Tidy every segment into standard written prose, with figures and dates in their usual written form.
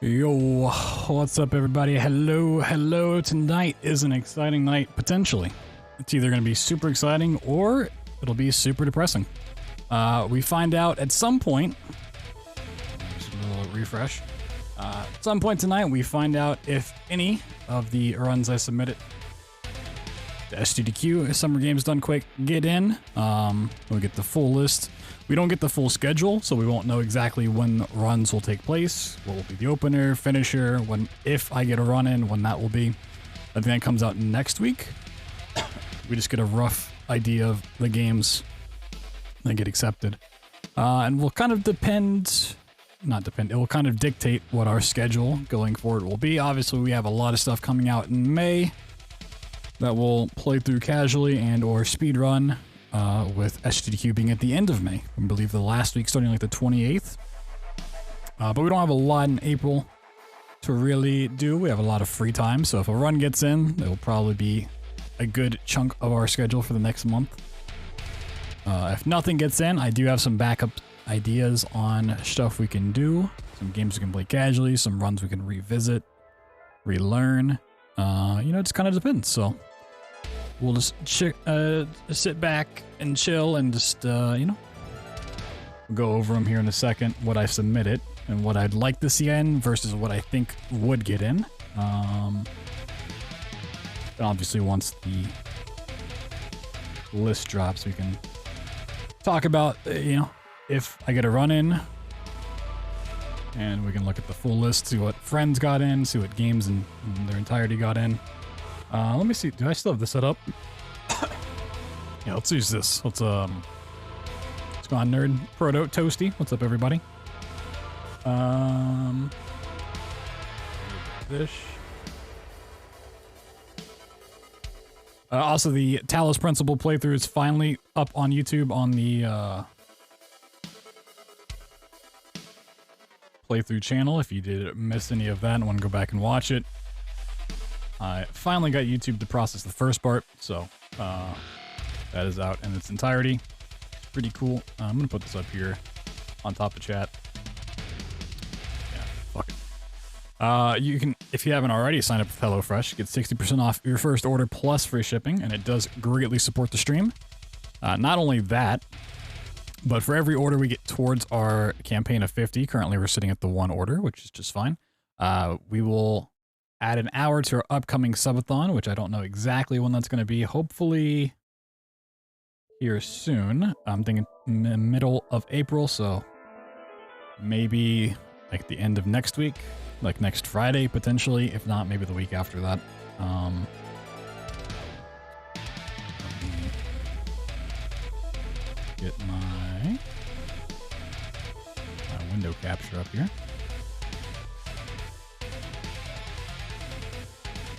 Yo, what's up everybody? Hello. Tonight is an exciting night, potentially. It's either going to be super exciting or it'll be super depressing. We find out at some point, just a little refresh, at some point tonight we find out if any of the runs I submitted, the SGDQ, Summer Games Done Quick, get in. We'll get the full list. We don't get the full schedule, so we won't know exactly when runs will take place, what will be the opener, finisher, if I get a run in, when that will be. I think that comes out next week. We just get a rough idea of the games that get accepted. And we'll kind of it will kind of dictate what our schedule going forward will be. Obviously, we have a lot of stuff coming out in May that we'll play through casually and or speedrun. With SGDQ being at the end of May. I believe the last week starting like the 28th. But we don't have a lot in April to really do. We have a lot of free time, so if a run gets in, it'll probably be a good chunk of our schedule for the next month. If nothing gets in, I do have some backup ideas on stuff we can do. Some games we can play casually, some runs we can revisit, relearn. It just kind of depends, so we'll just sit back and chill and just, we'll go over them here in a second, what I submitted and what I'd like to see in versus what I think would get in. And obviously once the list drops, we can talk about, if I get a run in, and we can look at the full list, see what friends got in, see what games in their entirety got in. Let me see. Do I still have this set up? Yeah, let's use this. Let's go on Nerd Proto Toasty. What's up, everybody? This. Also, the Talos Principle playthrough is finally up on YouTube on the playthrough channel. If you did miss any of that and want to go back and watch it, I finally got YouTube to process the first part, so that is out in its entirety. Pretty cool. I'm gonna put this up here on top of chat. Yeah, fuck it. You can, if you haven't already, sign up with HelloFresh. Get 60% off your first order plus free shipping, and it does greatly support the stream. Not only that, but for every order we get towards our campaign of 50, currently we're sitting at the 1 order, which is just fine. We will add an hour to our upcoming subathon, which I don't know exactly when that's going to be. Hopefully here soon. I'm thinking middle of April, so maybe like the end of next week, like next Friday potentially. If not, maybe the week after that. Let me get my window capture up here.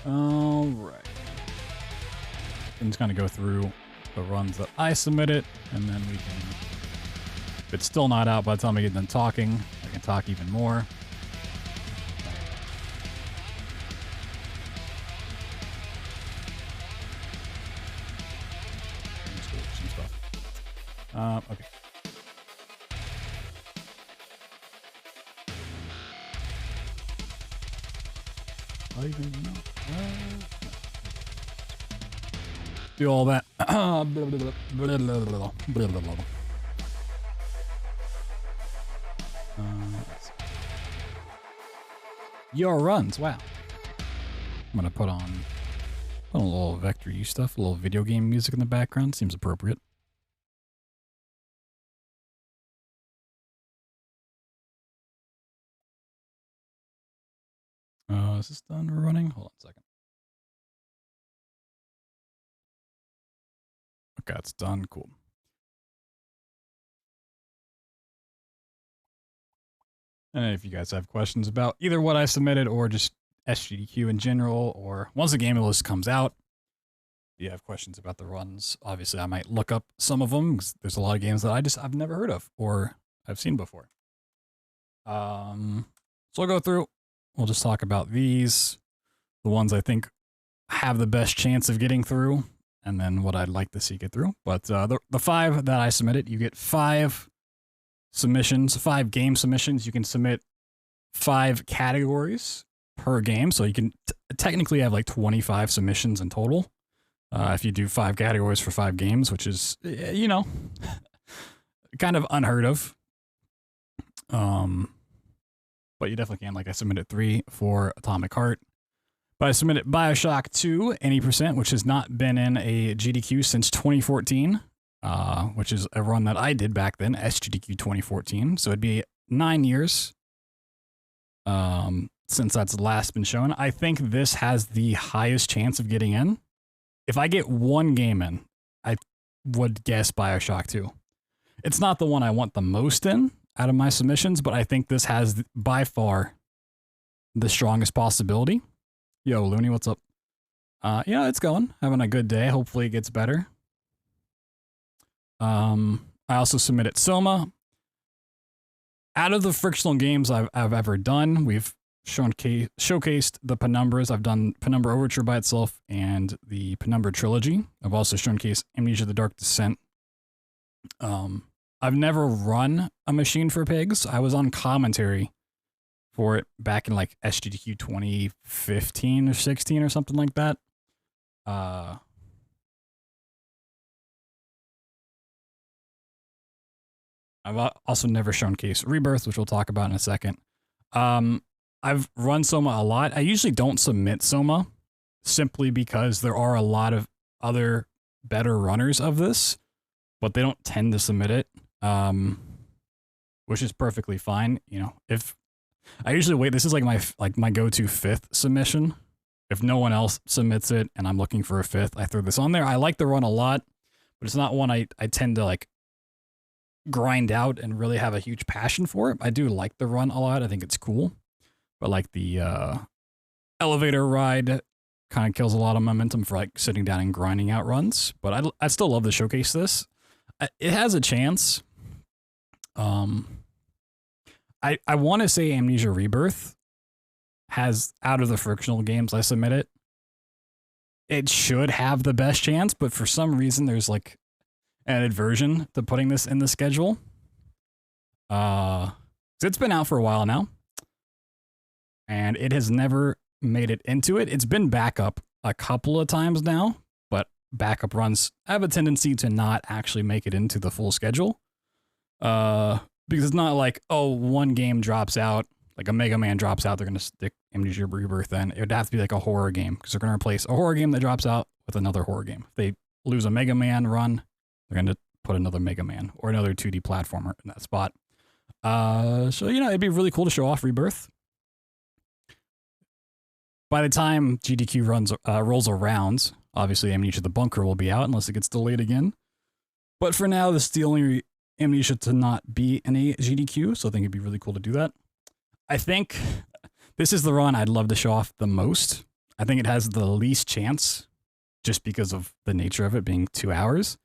Alright. I'm just gonna go through the runs that I submitted, and then we can, if it's still not out by the time I get done talking, I can talk even more. Let's go over some stuff. Okay. I even know. Do all that. Your runs, wow. I'm gonna put on a little Vector U stuff, a little video game music in the background. Seems appropriate. Is this done running? Hold on a second. Okay, it's done. Cool. And if you guys have questions about either what I submitted or just SGDQ in general, or once the game list comes out, if you have questions about the runs, obviously I might look up some of them, because there's a lot of games that I've never heard of or I've seen before. So I'll go through. We'll just talk about these, the ones I think have the best chance of getting through, and then what I'd like to see get through. But the 5 that I submitted, you get 5 submissions, 5 game submissions. You can submit 5 categories per game, so you can technically have like 25 submissions in total if you do 5 categories for 5 games, which is, you know, kind of unheard of. But you definitely can. Like I submitted 3 for Atomic Heart. But I submitted Bioshock 2, any percent, which has not been in a GDQ since 2014, which is a run that I did back then, SGDQ 2014. So it'd be 9 years since that's last been shown. I think this has the highest chance of getting in. If I get 1 game in, I would guess Bioshock 2. It's not the one I want the most in out of my submissions, but I think this has by far the strongest possibility. Yo, Looney, what's up? Yeah, it's going. Having a good day. Hopefully it gets better. I also submitted Soma. Out of the frictional games I've ever done, we've showcased the Penumbras. I've done Penumbra Overture by itself and the Penumbra Trilogy. I've also showcased Amnesia the Dark Descent. I've never run a Machine for Pigs. I was on commentary for it back in like SGDQ 2015 or 16 or something like that. I've also never showcased Rebirth, which we'll talk about in a second. I've run Soma a lot. I usually don't submit Soma simply because there are a lot of other better runners of this, but they don't tend to submit it, which is perfectly fine. You know, if I usually wait, this is like my go-to 5th submission. If no one else submits it and I'm looking for a 5th, I throw this on there. I like the run a lot, but it's not one I tend to like grind out and really have a huge passion for it. I do like the run a lot. I think it's cool, but like the elevator ride kind of kills a lot of momentum for like sitting down and grinding out runs. But I still love to showcase this. It has a chance. I want to say Amnesia Rebirth has, out of the frictional games I submitted, it should have the best chance, but for some reason there's like an aversion to putting this in the schedule. It's been out for a while now, and it has never made it into it. It's been backup a couple of times now, but backup runs have a tendency to not actually make it into the full schedule. Because it's not like, oh, one game drops out, like a Mega Man drops out, they're going to stick Amnesia Rebirth in. It would have to be like a horror game, because they're going to replace a horror game that drops out with another horror game. If they lose a Mega Man run, they're going to put another Mega Man or another 2D platformer in that spot. So, you know, it'd be really cool to show off Rebirth. By the time GDQ rolls around, obviously Amnesia the Bunker will be out, unless it gets delayed again. But for now, this is the only Amnesia to not be in a GDQ, so I think it'd be really cool to do that. I think this is the run I'd love to show off the most. I think it has the least chance, just because of the nature of it being 2 hours.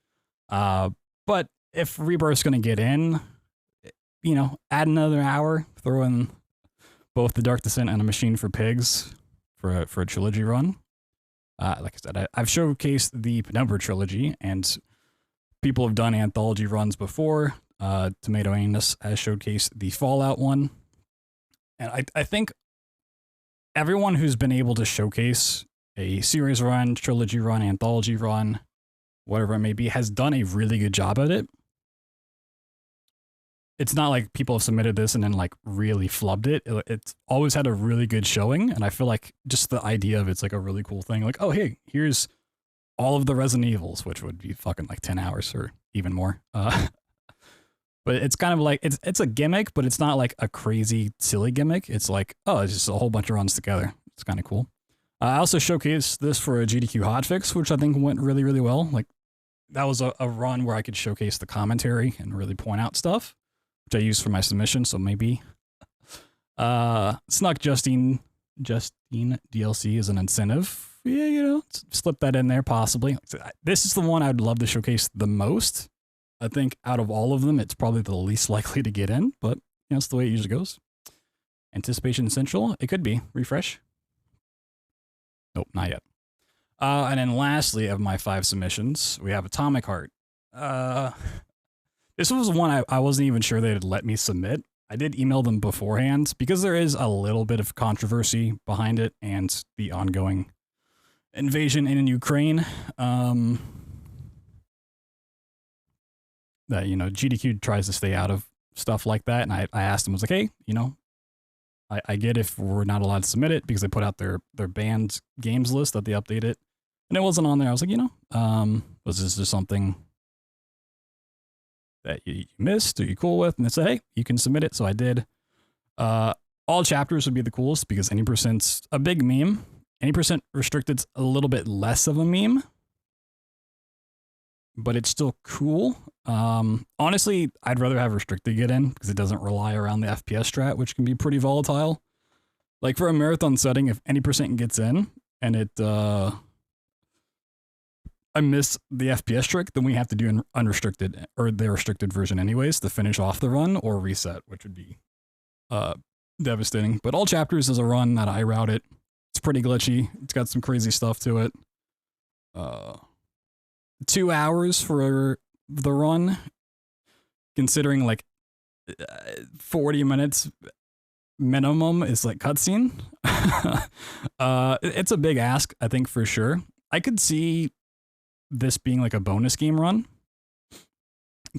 But if Rebirth's going to get in, you know, add another hour, throw in both the Dark Descent and a Machine for Pigs for a trilogy run. Like I said, I've showcased the Penumbra Trilogy, and people have done anthology runs before. Tomato Anus has showcased the Fallout one. And I think everyone who's been able to showcase a series run, trilogy run, anthology run, whatever it may be, has done a really good job at it. It's not like people have submitted this and then like really flubbed it. It's always had a really good showing. And I feel like just the idea of it's like a really cool thing. Like, oh, hey, here's all of the Resident Evils, which would be fucking like 10 hours or even more. But it's kind of like, it's a gimmick, but it's not like a crazy, silly gimmick. It's like, oh, it's just a whole bunch of runs together. It's kind of cool. I also showcased this for a GDQ hotfix, which I think went really, really well. Like, that was a run where I could showcase the commentary and really point out stuff, which I used for my submission. So maybe Snuck Justine DLC is an incentive. Yeah, you know, slip that in there possibly. This is the one I'd love to showcase the most. I think out of all of them, it's probably the least likely to get in, but you know, it's the way it usually goes. Anticipation Essential, it could be. Refresh. Nope, not yet. And then lastly of my 5 submissions, we have Atomic Heart. This was one I wasn't even sure they'd let me submit. I did email them beforehand because there is a little bit of controversy behind it and the ongoing invasion in Ukraine. That, you know, GDQ tries to stay out of stuff like that. And I asked them, I was like, hey, you know, I get if we're not allowed to submit it because they put out their banned games list that they update it. And it wasn't on there. I was like, you know, was this just something that you missed or you cool with? And they said, hey, you can submit it. So I did. All chapters would be the coolest because any percent's a big meme. Any percent restricted's a little bit less of a meme, but it's still cool. Honestly, I'd rather have restricted get in because it doesn't rely around the FPS strat, which can be pretty volatile. Like for a marathon setting, if any percent gets in and it, I miss the FPS trick, then we have to do an unrestricted or the restricted version anyways to finish off the run or reset, which would be devastating. But all chapters is a run that I route it. It's pretty glitchy. It's got some crazy stuff to it. 2 hours for the run, considering like 40 minutes minimum is like cutscene. It's a big ask, I think, for sure. I could see this being like a bonus game run,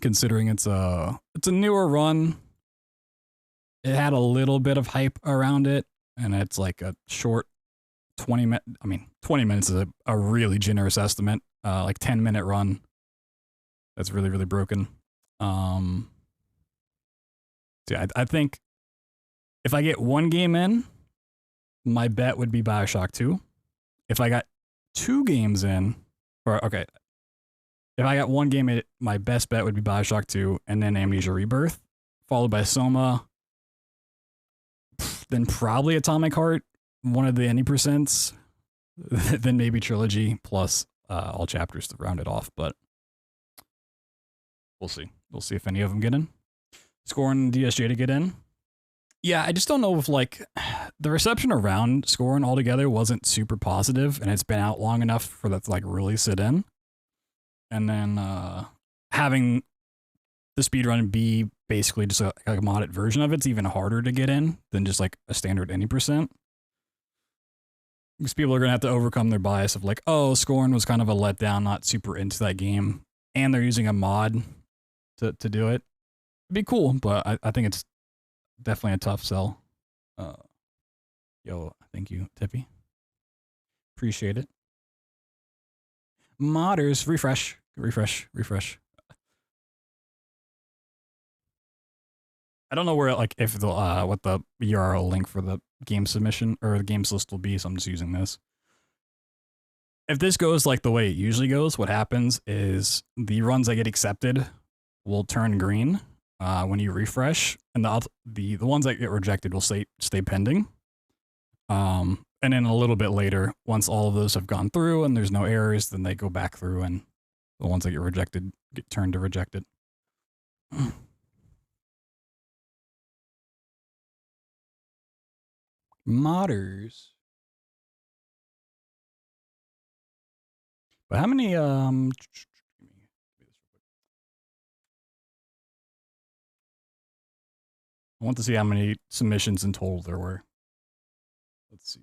considering it's a newer run. It had a little bit of hype around it, and it's like a short 20 minute. I mean, 20 minutes is a really generous estimate. Like 10-minute run. That's really, really broken. Yeah, I think if I get one game in, my bet would be BioShock 2. If I got 2 games in, or okay, if I got one game in, my best bet would be BioShock 2 and then Amnesia Rebirth, followed by Soma, then probably Atomic Heart, one of the any percents, then maybe Trilogy, plus all chapters to round it off, but we'll see. We'll see if any of them get in. Scoring DSJ to get in. Yeah, I just don't know if like the reception around Scoring altogether wasn't super positive, and it's been out long enough for that to like really sit in. And then having the speedrun be basically just a modded version of it's even harder to get in than just like a standard any percent. Because people are going to have to overcome their bias of like, oh, Scorn was kind of a letdown, not super into that game. And they're using a mod to do it. It'd be cool, but I think it's definitely a tough sell. Yo, thank you, Tippy. Appreciate it. Modders, refresh. I don't know where, like, if the, what the URL link for the game submission or the games list will be, so I'm just using this. If this goes like the way it usually goes, what happens is the runs that get accepted will turn green when you refresh, and the ones that get rejected will stay pending. And then a little bit later, once all of those have gone through and there's no errors, then they go back through, and the ones that get rejected get turned to rejected. Modders. But how many, I want to see how many submissions in total there were. Let's see.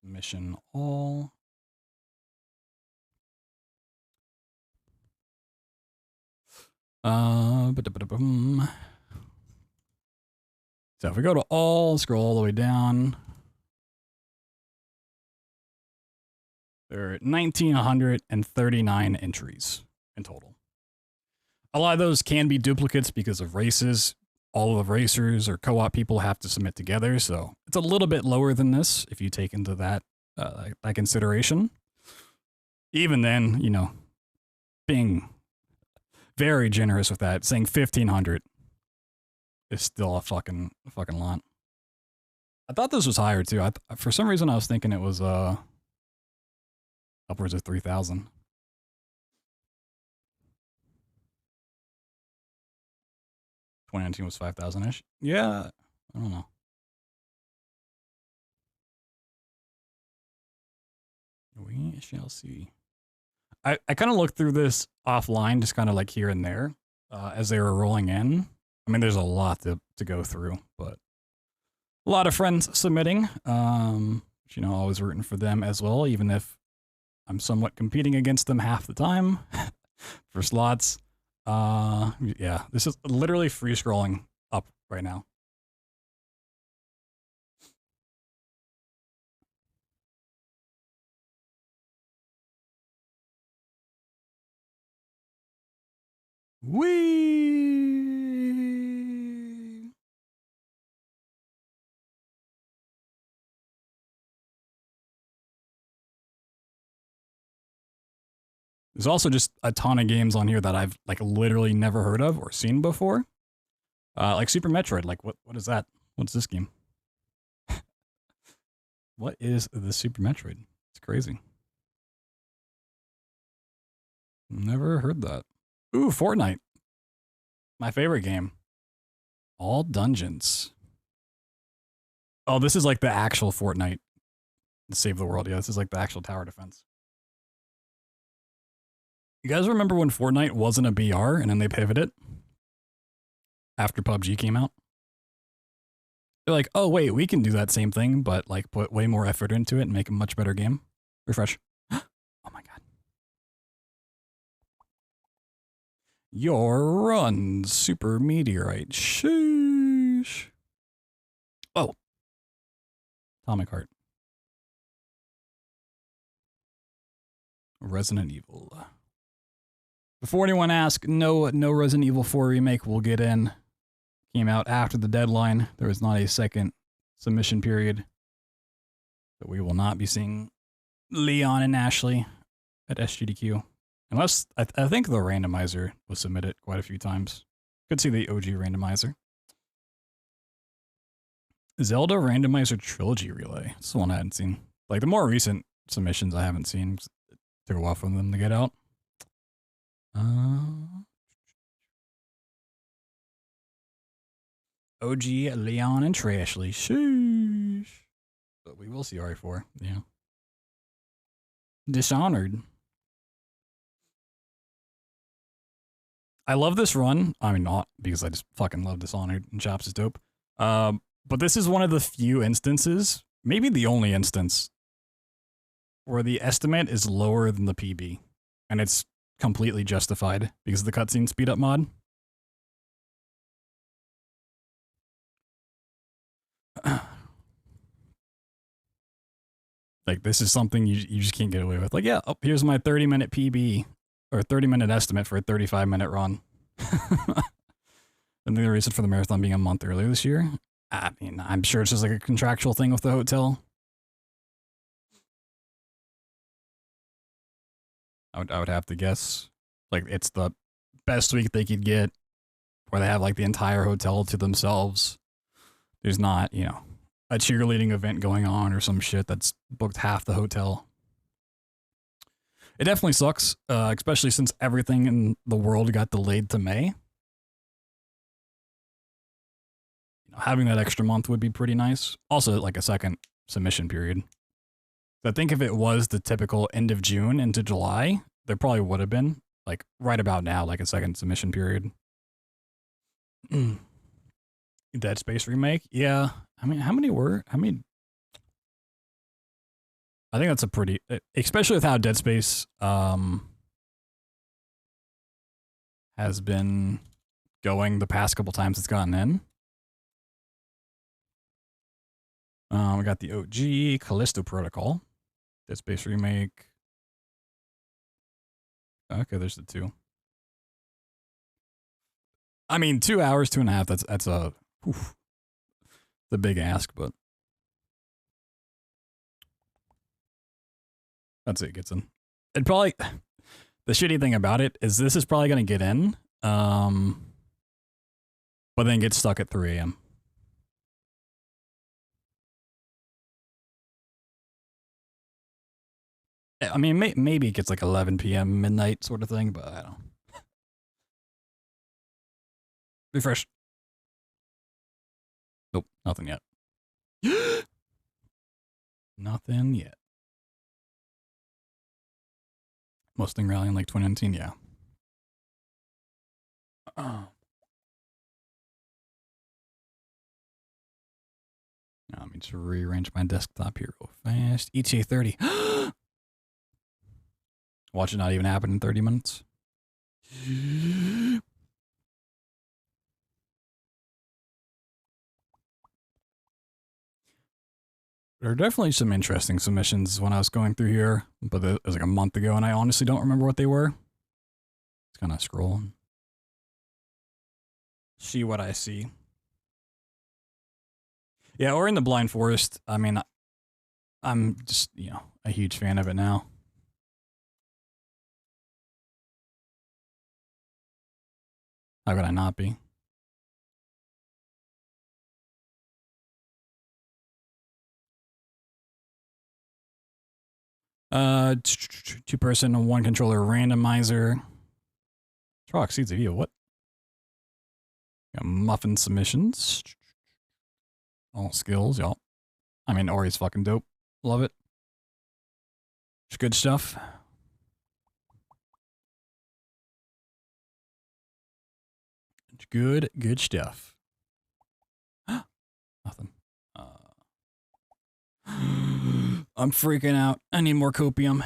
Submission all. So if we go to all, scroll all the way down, there are 1,939 entries in total. A lot of those can be duplicates because of races. All of the racers or co-op people have to submit together, so it's a little bit lower than this if you take into that consideration. Even then, you know, being very generous with that, saying 1,500 is still a fucking lot. I thought this was higher too. For some reason, I was thinking it was upwards of 3,000. (2019) was 5,000-ish. Yeah, I don't know. We shall see. I kind of looked through this offline, just kind of like here and there, as they were rolling in. I mean, there's a lot to go through, but a lot of friends submitting. You know, always rooting for them as well, even if I'm somewhat competing against them half the time for slots. Yeah, this is literally free scrolling up right now. Whee! There's also just a ton of games on here that I've like literally never heard of or seen before. Like Super Metroid, like what is that? What's this game? What is the Super Metroid? It's crazy. Never heard that. Ooh, Fortnite. My favorite game. All dungeons. Oh, this is like the actual Fortnite. Save the world. Yeah, this is like the actual tower defense. You guys remember when Fortnite wasn't a BR and then they pivoted after PUBG came out? They're like, oh wait, we can do that same thing, but like put way more effort into it and make a much better game. Refresh. Oh my god. Your run, super meteorite. Sheesh. Oh. Atomic Heart. Resident Evil. Before anyone asks, no Resident Evil 4 remake will get in. Came out after the deadline. There was not a second submission period. But we will not be seeing Leon and Ashley at SGDQ. Unless, I think the randomizer was submitted quite a few times. Could see the OG randomizer. Zelda Randomizer Trilogy Relay. This is the one I hadn't seen. Like the more recent submissions I haven't seen. It took a while for them to get out. OG, Leon, and Trashley. Sheesh. But we will see RE4. Yeah. Dishonored. I love this run. I mean, not because I just fucking love Dishonored and Chops is dope. But this is one of the few instances, maybe the only instance, where the estimate is lower than the PB. And it's completely justified because of the cutscene speed up mod. Like, this is something you just can't get away with. Like, yeah, oh, here's my 30-minute PB, or 30-minute estimate for a 35-minute run. And the reason for the marathon being a month earlier this year? I mean, I'm sure it's just like a contractual thing with the hotel. I would have to guess. Like, it's the best week they could get, where they have, like, the entire hotel to themselves. There's not, you know, a cheerleading event going on or some shit that's booked half the hotel. It definitely sucks, especially since everything in the world got delayed to May. You know, having that extra month would be pretty nice. Also, like a second submission period. I think if it was the typical end of June into July, there probably would have been, like, right about now, like a second submission period. Dead Space remake? Yeah. I mean, how many were? I mean, I think that's a pretty, especially with how Dead Space has been going the past couple times it's gotten in. We got the OG, Callisto Protocol, Dead Space remake. Okay, there's the two. I mean, 2 hours, 2.5, that's a, oof, the big ask, but that's it, gets in. It probably, the shitty thing about it is this is probably going to get in, but then get stuck at 3 a.m. I mean, maybe it gets like 11 p.m., midnight sort of thing, but I don't know. Refresh. Nope, nothing yet. Nothing yet. Mustang Rally in like 2019, yeah. Now, let me just rearrange my desktop here real fast. ETA 30. Watch it not even happen in 30 minutes. There are definitely some interesting submissions when I was going through here, but it was like a month ago, and I honestly don't remember what they were. It's kind of scrolling. See what I see. Yeah, or in the Blind Forest. I mean, I'm just, you know, a huge fan of it now. How could I not be? Two-person, one controller randomizer. Draw exceeds a view. What? Got muffin submissions. All skills, y'all. I mean, Ori's fucking dope. Love it. It's good stuff. It's good stuff. Nothing. I'm freaking out. I need more copium.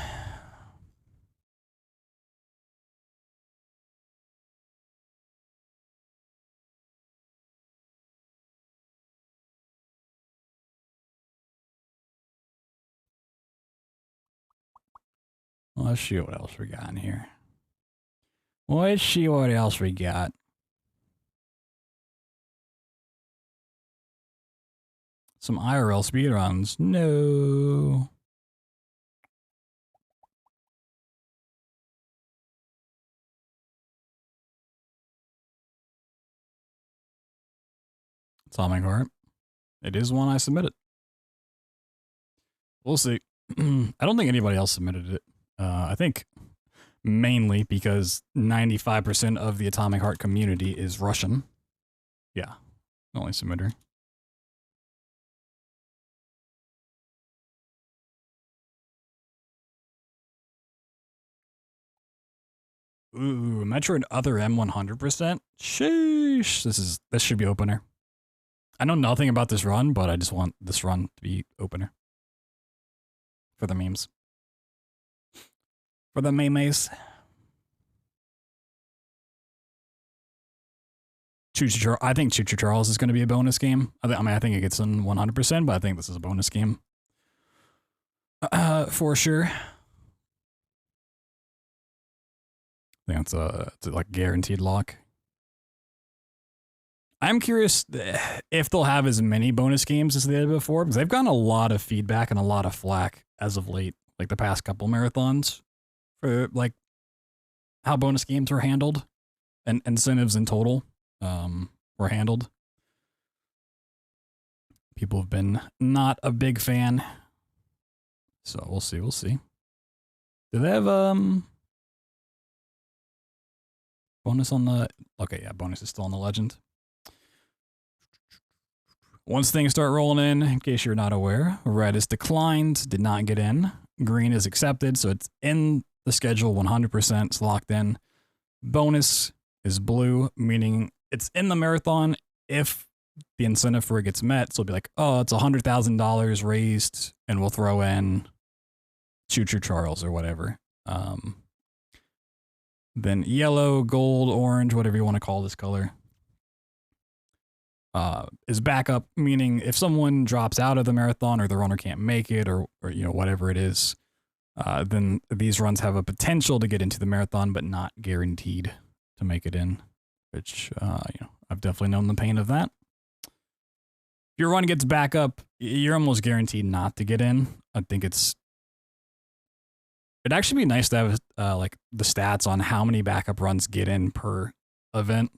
Let's see what else we got in here. Let's see what else we got. Some IRL speedruns. No. Atomic Heart. It is one I submitted. We'll see. I don't think anybody else submitted it. I think mainly because 95% of the Atomic Heart community is Russian. Yeah, only submitter. Ooh, Metroid Other M 100%. Sheesh, this should be opener. I know nothing about this run, but I just want this run to be opener. For the memes. For the memes. I think Choo Choo Charles is going to be a bonus game. I mean, I think it gets in 100%, but I think this is a bonus game. For sure. I think it's a like guaranteed lock. I'm curious if they'll have as many bonus games as they did before, because they've gotten a lot of feedback and a lot of flack as of late, like the past couple marathons, for like how bonus games were handled and incentives in total were handled. People have been not a big fan, so we'll see. We'll see. Do they have bonus on the? Okay, yeah, bonus is still on the legend. Once things start rolling in case you're not aware, red is declined, did not get in. Green is accepted, so it's in the schedule 100%, it's locked in. Bonus is blue, meaning it's in the marathon if the incentive for it gets met. So it'll be like, oh, it's $100,000 raised, and we'll throw in Choo Choo Charles or whatever. Then yellow, gold, orange, whatever you want to call this color. Is backup, meaning if someone drops out of the marathon or the runner can't make it or you know, whatever it is, then these runs have a potential to get into the marathon, but not guaranteed to make it in, which, you know, I've definitely known the pain of that. If your run gets backup, you're almost guaranteed not to get in. I think it'd actually be nice to have, like the stats on how many backup runs get in per event.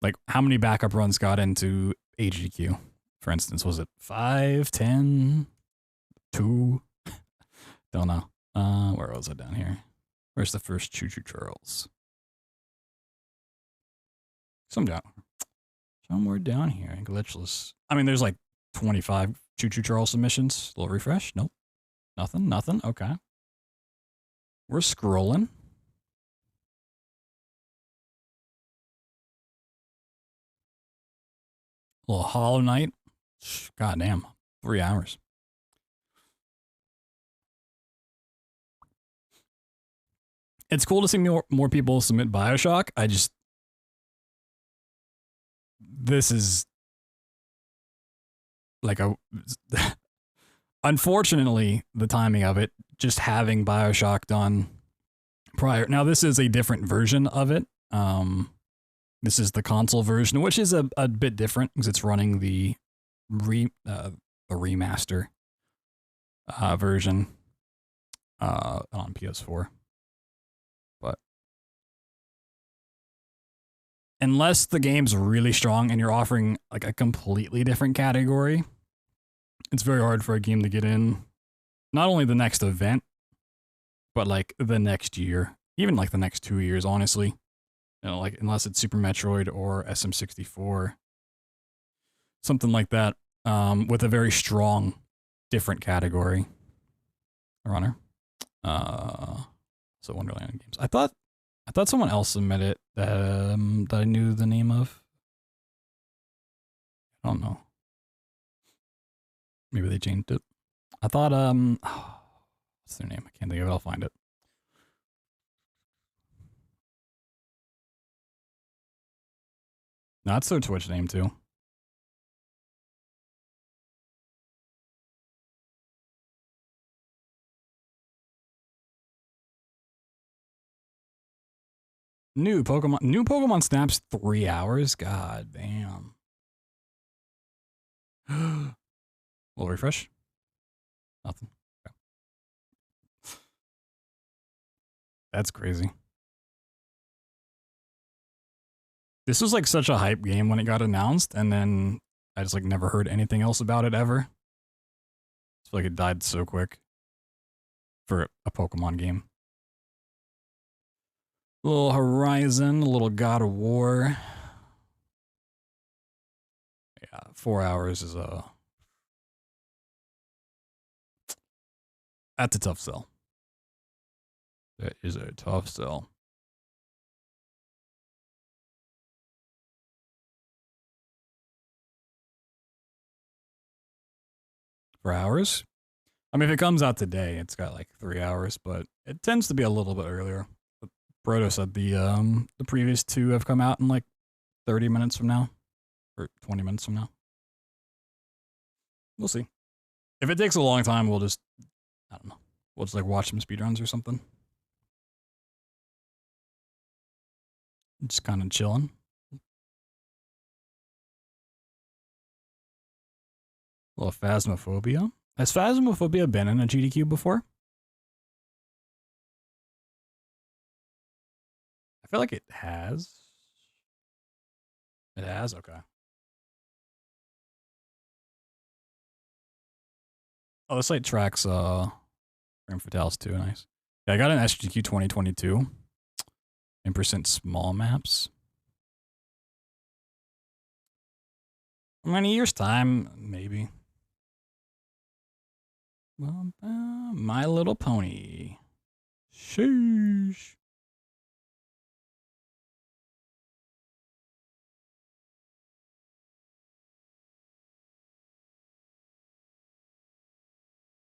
Like, how many backup runs got into SGDQ, for instance? Was it 5, 10, 2? Don't know. Where was it down here? Where's the first Choo Choo Charles? Somewhere down here. Glitchless. I mean, there's like 25 Choo Choo Charles submissions. A little refresh. Nope. Nothing. Okay. We're scrolling. A little Hollow Knight. Goddamn. 3 hours. It's cool to see more people submit Bioshock. This is like a... Unfortunately, the timing of it, just having Bioshock done prior. Now, this is a different version of it. This is the console version, which is a bit different because it's running the remaster version on PS4. But unless the game's really strong and you're offering like a completely different category, it's very hard for a game to get in not only the next event, but like the next year, even like the next 2 years, honestly. You know, like unless it's Super Metroid or SM64, something like that, with a very strong, different category. Runner. So Wonderland games. I thought someone else submitted that I knew the name of. I don't know. Maybe they changed it. I thought what's their name? I can't think of it. I'll find it. No, that's their Twitch name too. New Pokemon Snap's 3 hours? God damn. Little refresh. Nothing. Okay. That's crazy. This was like such a hype game when it got announced, and then I just like never heard anything else about it ever. I feel like it died so quick for a Pokemon game. A little Horizon, a little God of War. Yeah, 4 hours is that's a tough sell. That is a tough sell. For hours? I mean, if it comes out today, it's got like 3 hours, but it tends to be a little bit earlier. But Brodo said the previous 2 have come out in like 30 minutes from now, or 20 minutes from now. We'll see. If it takes a long time, we'll just, I don't know, we'll just like watch some speedruns or something. Just kind of chilling. A little Phasmophobia. Has Phasmophobia been in a GDQ before? I feel like it has. It has? Okay. Oh, this like tracks Grim Fatalis too. Nice. Yeah, I got an SGDQ 2022. In percent small maps. How many years' time? Maybe. My Little Pony. Sheesh.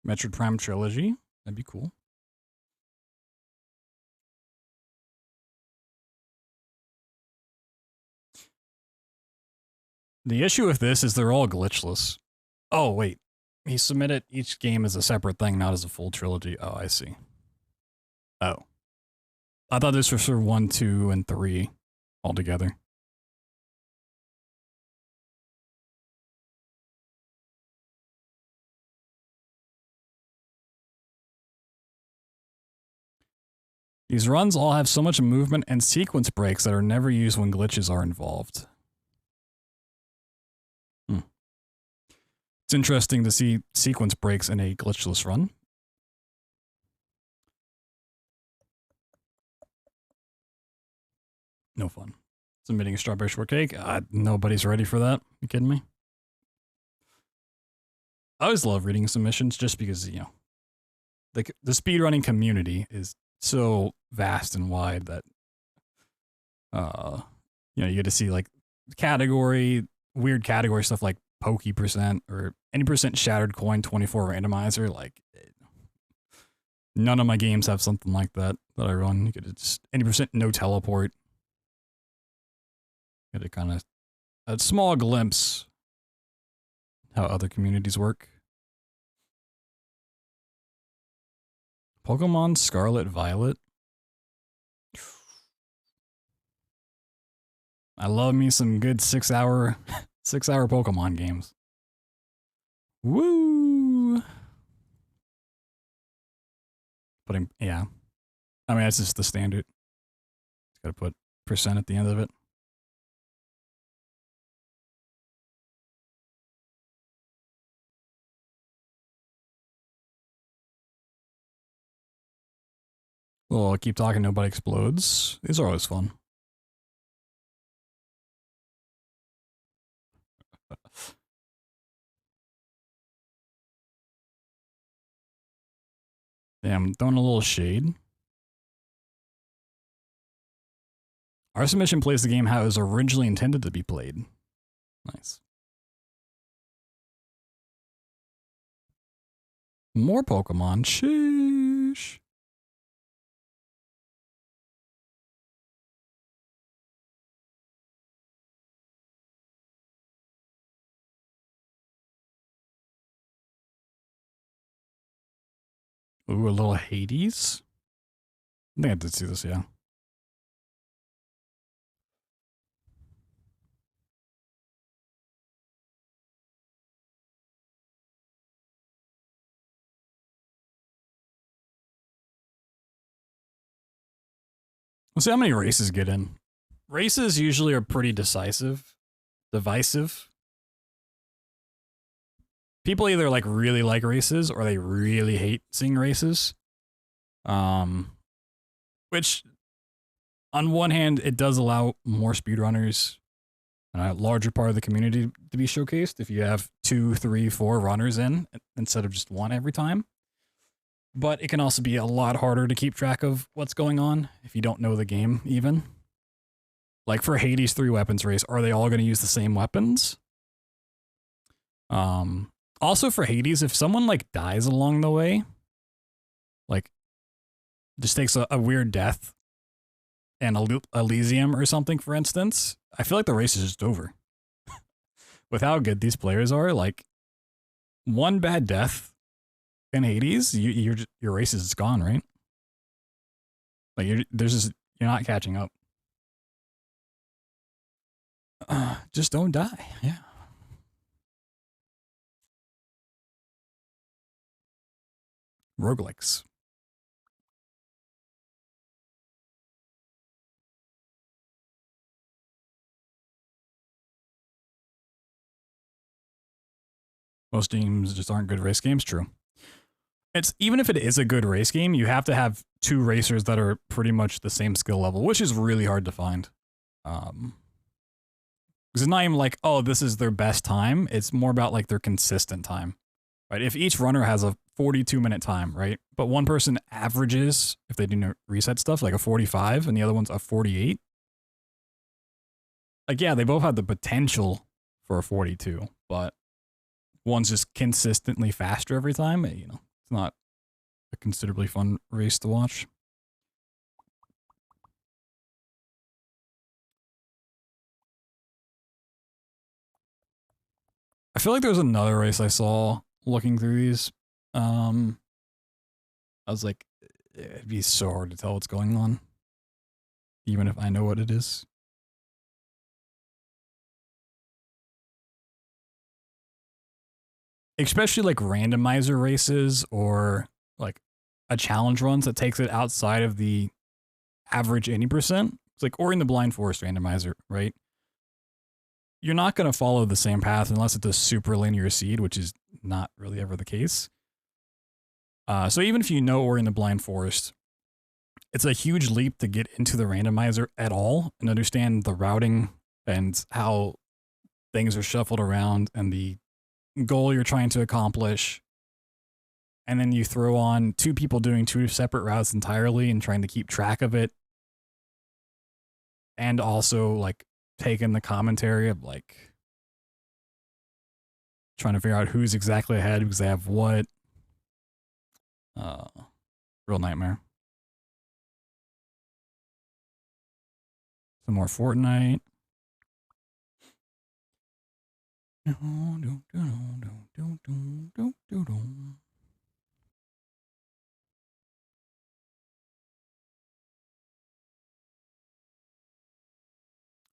Metroid Prime Trilogy. That'd be cool. The issue with this is they're all glitchless. Oh, wait. He submitted each game as a separate thing, not as a full trilogy. Oh, I see. Oh. I thought this was for 1, 2, and 3 all together. These runs all have so much movement and sequence breaks that are never used when glitches are involved. It's interesting to see sequence breaks in a glitchless run. No fun. Submitting a strawberry shortcake? Nobody's ready for that. You kidding me? I always love reading submissions just because, you know, the speedrunning community is so vast and wide that you know, you get to see like category, weird category stuff like pokey percent or any percent shattered coin 24 randomizer. Like none of my games have something like that I run. You get just any percent no teleport. Get a kind of a small glimpse how other communities work. Pokemon Scarlet Violet. I love me some good 6-hour Pokemon games. Woo! Yeah. I mean, that's just the standard. Just gotta put percent at the end of it. Well, keep talking, nobody explodes. These are always fun. Damn, throwing a little shade. Our submission plays the game how it was originally intended to be played. Nice. More Pokemon. Sheesh. Ooh, a little Hades. I think I did see this, yeah. Let's see how many races get in. Races usually are pretty divisive. People either like really like races or they really hate seeing races. Which on one hand, it does allow more speedrunners and a larger part of the community to be showcased if you have 2, 3, 4 runners in instead of just one every time. But it can also be a lot harder to keep track of what's going on if you don't know the game even. Like for Hades 3 weapons race, are they all going to use the same weapons? Also for Hades, if someone like dies along the way, like just takes a weird death and Elysium or something, for instance, I feel like the race is just over. With how good these players are, like one bad death in Hades, your race is gone, right? Like you're not catching up. Just don't die. Yeah. Roguelikes. Most games just aren't good race games. True. It's even if it is a good race game, you have to have 2 racers that are pretty much the same skill level, which is really hard to find. Because it's not even like, oh, this is their best time. It's more about like their consistent time, right? If each runner has a 42-minute time, right? But one person averages, if they do no reset stuff, like a 45 and the other one's a 48. Like, yeah, they both have the potential for a 42, but one's just consistently faster every time. You know, it's not a considerably fun race to watch. I feel like there was another race I saw looking through these. I was like, it'd be so hard to tell what's going on, even if I know what it is. Especially like randomizer races or like a challenge runs that takes it outside of the average 80%. It's like Ori and the Blind Forest randomizer, right? You're not going to follow the same path unless it's a super linear seed, which is not really ever the case. So even if you know Ori and the Blind Forest, it's a huge leap to get into the randomizer at all and understand the routing and how things are shuffled around and the goal you're trying to accomplish and then you throw on 2 people doing 2 separate routes entirely and trying to keep track of it, and also like taking the commentary of like trying to figure out who's exactly ahead because they have what. Real nightmare. Some more Fortnite.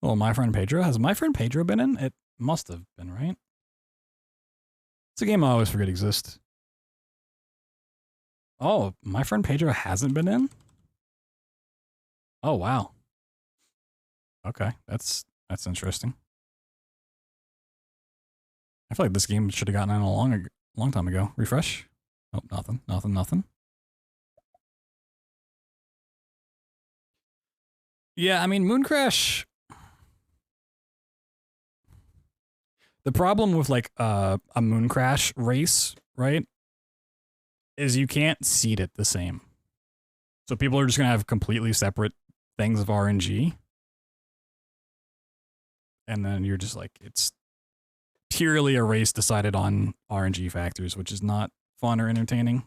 Oh, my friend Pedro. Has my friend Pedro been in? It must have been, right? It's a game I always forget exists. Oh, my friend Pedro hasn't been in? Oh, wow. Okay, that's interesting. I feel like this game should have gotten in a long time ago. Refresh. Oh, nothing. Yeah, I mean, Mooncrash. The problem with like a Mooncrash race, right, is you can't seed it the same. So people are just gonna have completely separate things of RNG, and then you're just like, it's purely a race decided on RNG factors, which is not fun or entertaining.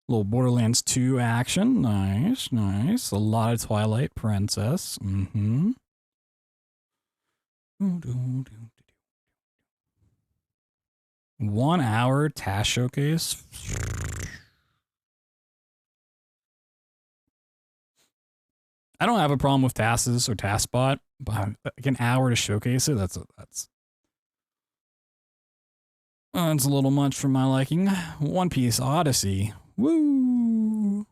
Little Borderlands 2 action. Nice. A lot of Twilight Princess. 1 hour task showcase. I don't have a problem with tasks or TaskBot, but like an hour to showcase it, that's a little much for my liking. One Piece Odyssey. Woo!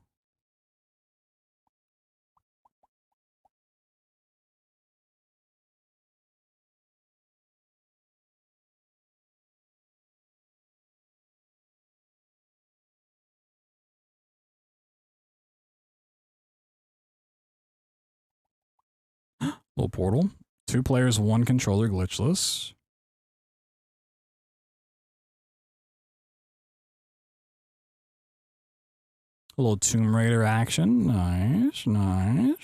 Little Portal. 2 players, 1 controller, glitchless. A little Tomb Raider action. Nice. A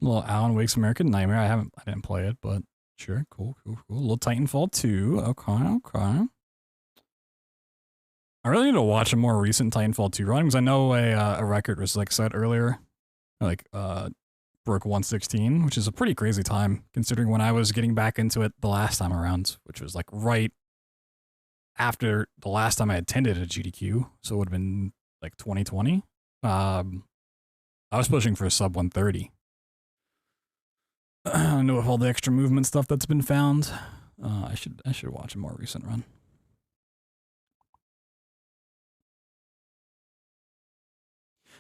little Alan Wake's American Nightmare. I didn't play it, but sure. Cool. A little Titanfall 2. Okay. I really need to watch a more recent Titanfall 2 run because I know a record was like set earlier, like broke 116, which is a pretty crazy time considering when I was getting back into it the last time around, which was like right after the last time I attended a GDQ, so it would have been like 2020. I was pushing for a sub 130. I don't know with all the extra movement stuff that's been found. I should watch a more recent run.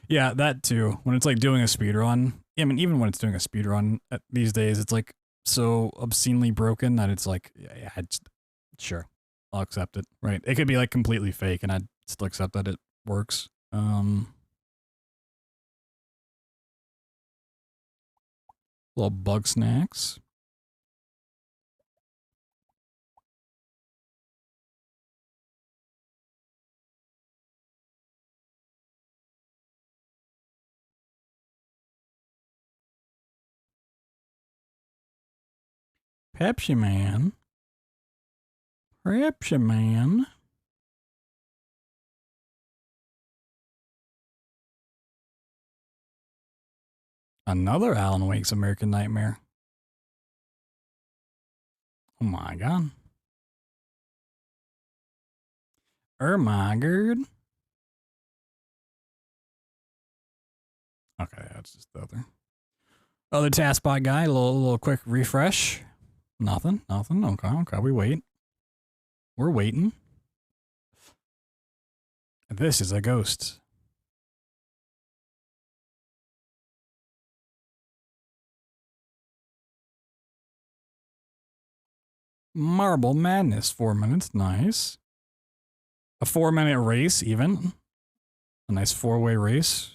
Yeah, that too. When it's like doing a speed run, I mean, even when it's doing a speed run these days, it's like so obscenely broken that it's like, yeah, sure, I'll accept it. Right? It could be like completely fake, and I'd still accept that it works. Little bug snacks. Pepsi Man. Another Alan Wake's American Nightmare. Oh my god. Oh my god. Okay, that's just the other taskbot guy. A little quick refresh. Nothing. Okay, we wait. We're waiting. This is a ghost. Marble Madness, 4 minutes, nice. A 4-minute race, even. A nice 4-way race.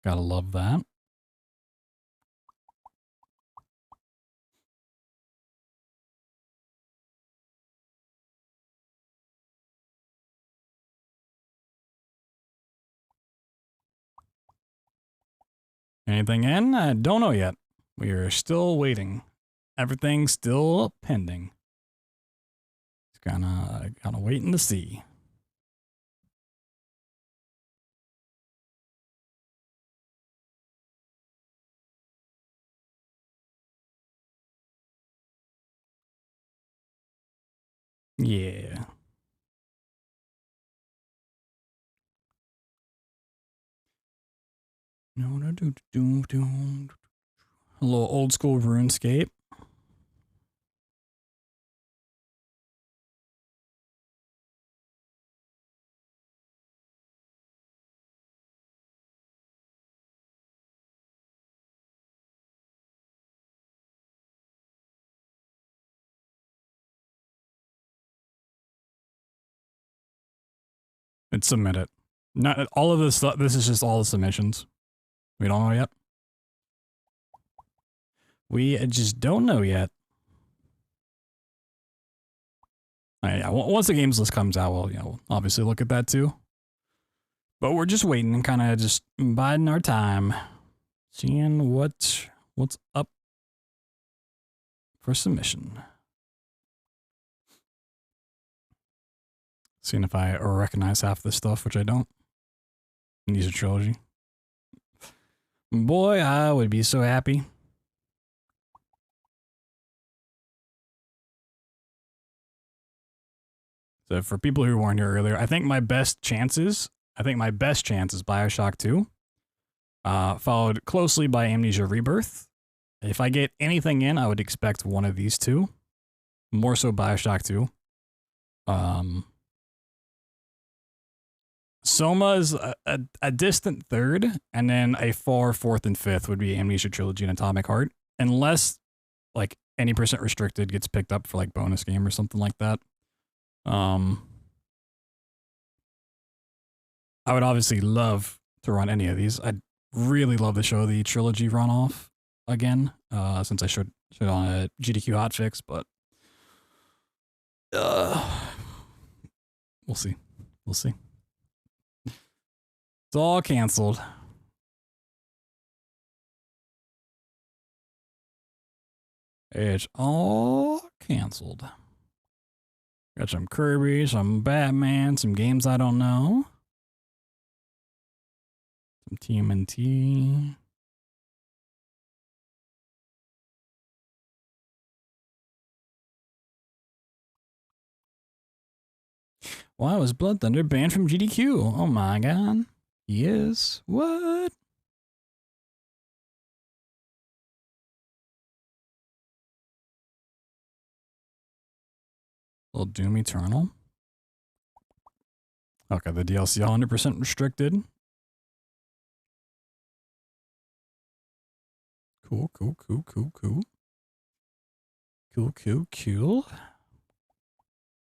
Gotta love that. Anything in? I don't know yet. We are still waiting. Everything's still pending. It's kinda waiting to see. Yeah. A little old school RuneScape. It's submitted. Not all of this stuff. This is just all the submissions. We don't know yet. We just don't know yet. Yeah, once the games list comes out, we'll obviously look at that too. But we're just waiting and kind of just biding our time, seeing what's up for submission. Seeing if I recognize half this stuff, which I don't. These are trilogy. Boy, I would be so happy. So for people who weren't here earlier, I think my best chance is BioShock 2, followed closely by Amnesia Rebirth. If I get anything in, I would expect one of these two. More so BioShock 2. Soma's a distant third, and then a far fourth and fifth would be Amnesia Trilogy and Atomic Heart. Unless, like, any % restricted gets picked up for, like, bonus game or something like that. I would obviously love to run any of these. I'd really love to show the trilogy run off again, since I showed on a GDQ hotfix, but we'll see. We'll see. It's all canceled. It's all canceled. Got some Kirby, some Batman, some games I don't know. Some TMNT. Why was BloodThunder banned from GDQ? Oh my god. He is? What? Little Doom Eternal. Okay, the DLC 100% restricted. Cool. Cool.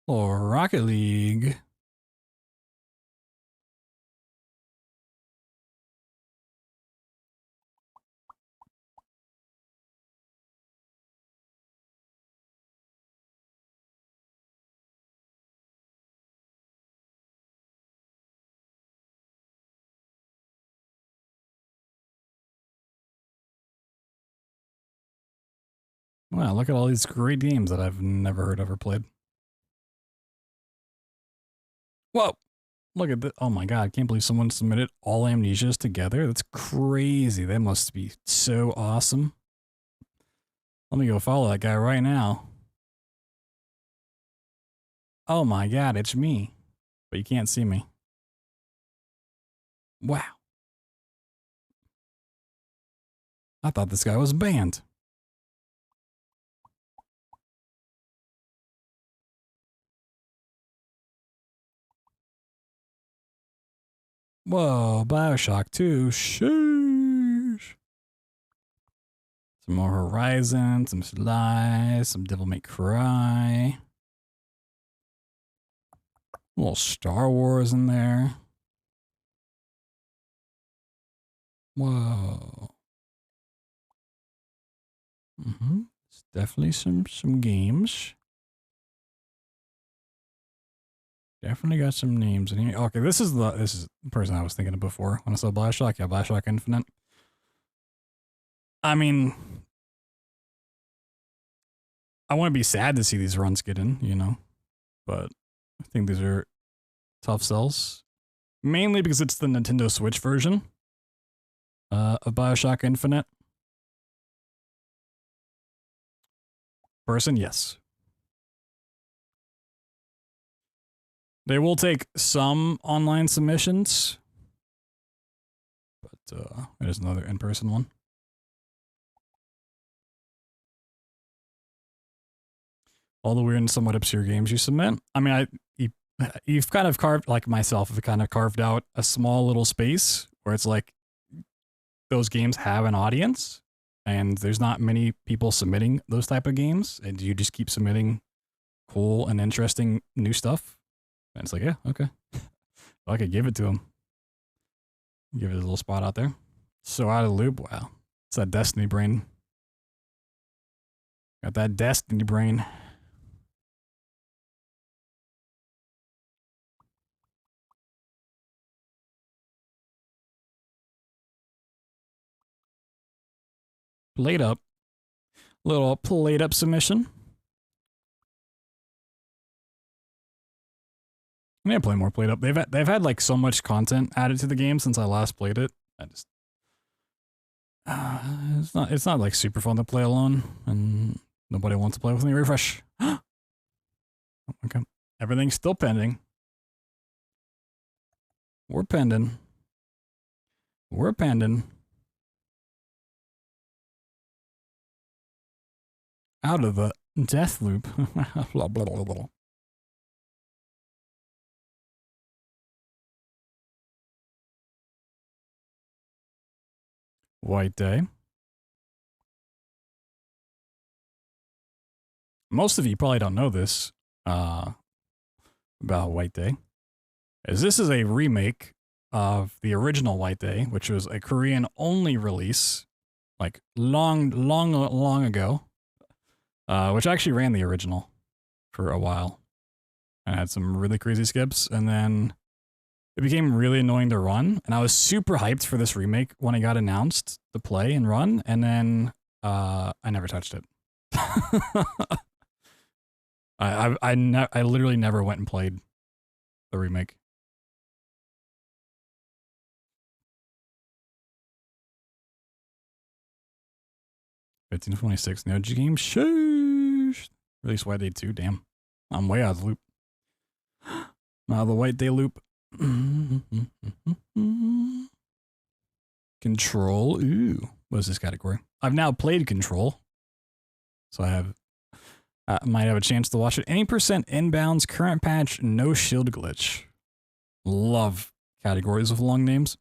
Or Rocket League. Wow, look at all these great games that I've never heard of or played. Whoa! Look at this. Oh my god, I can't believe someone submitted all Amnesias together. That's crazy. That must be so awesome. Let me go follow that guy right now. Oh my god, it's me. But you can't see me. Wow. I thought this guy was banned. Whoa, Bioshock 2. Sheesh. Some more Horizon, some Sly, some Devil May Cry. A little Star Wars in there. Whoa. It's definitely some games. Definitely got some names in here. Okay, this is the person I was thinking of before when I saw Bioshock. Yeah, Bioshock Infinite. I mean, I want to be sad to see these runs get in, you know, but I think these are tough sells. Mainly because it's the Nintendo Switch version of Bioshock Infinite. Person, yes. They will take some online submissions, but there's another in-person one. All the weird and somewhat obscure games you submit. I mean, you've kind of carved, like myself, have kind of carved out a small little space where it's like those games have an audience, and there's not many people submitting those type of games, and you just keep submitting cool and interesting new stuff. And it's like, yeah, okay. I could give it to him. Give it a little spot out there. So out of the loop, wow. It's that Destiny brain. Got that Destiny brain. Played up. Little played up submission. I'm gonna play more played up. They've had like so much content added to the game since I last played it. I just it's not like super fun to play alone, and nobody wants to play with me. Refresh. Okay, everything's still pending. We're pending. We're pending. Out of the death loop. Blah, blah, blah, blah. White Day. Most of you probably don't know this about White Day. As this is a remake of the original White Day, which was a Korean-only release, like long ago, which actually ran the original for a while and had some really crazy skips, and then it became really annoying to run, and I was super hyped for this remake when it got announced to play and run, and then I never touched it. I literally never went and played the remake. $15.26 Neo G game. Sheesh. Release White Day 2. Damn. I'm way out of the loop. I'm out of the White Day loop. Control. Ooh. What is this category? I've now played Control. So I might have a chance to watch it. Any percent inbounds, current patch, no shield glitch. Love categories with long names.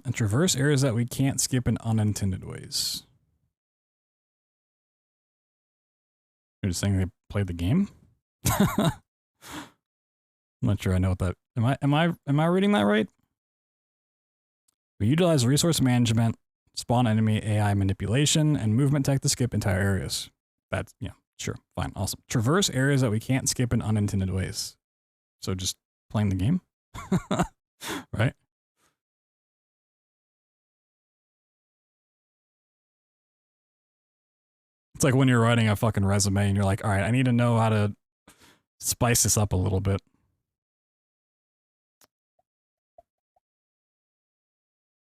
And traverse areas that we can't skip in unintended ways. You're just saying they played the game? I'm not sure I know what that. Am I reading that right? We utilize resource management, spawn enemy AI manipulation, and movement tech to skip entire areas. That's, yeah, sure, fine, awesome. Traverse areas that we can't skip in unintended ways. So just playing the game? Right? It's like when you're writing a fucking resume and you're like, all right, I need to know how to spice this up a little bit.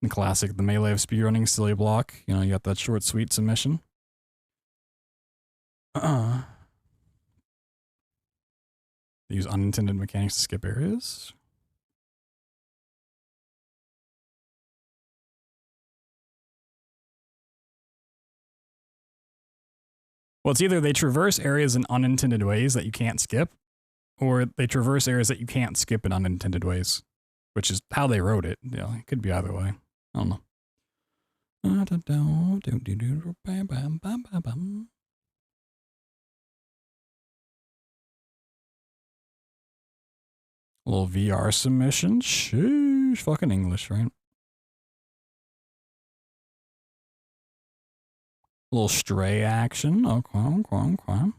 The classic, the melee of speedrunning, silly block. You know, you got that short, sweet submission. Use unintended mechanics to skip areas. Well, it's either they traverse areas in unintended ways that you can't skip, or they traverse areas that you can't skip in unintended ways, which is how they wrote it. Yeah, it could be either way. I don't know. A little VR submission. Sheesh, fucking English, right? A little stray action. Okay, okay, okay.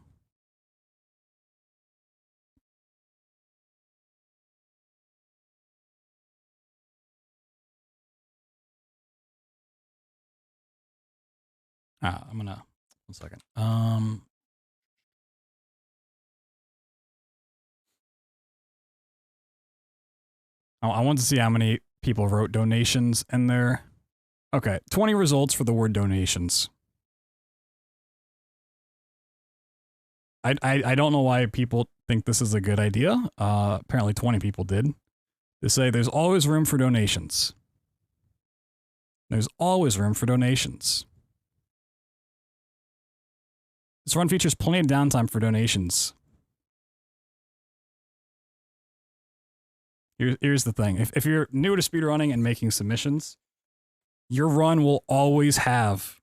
I'm gonna, 1 second. I want to see how many people wrote donations in there. Okay, 20 results for the word donations. I don't know why people think this is a good idea. Apparently 20 people did. They say there's always room for donations. There's always room for donations. This run features plenty of downtime for donations. Here's the thing. If you're new to speedrunning and making submissions, your run will always have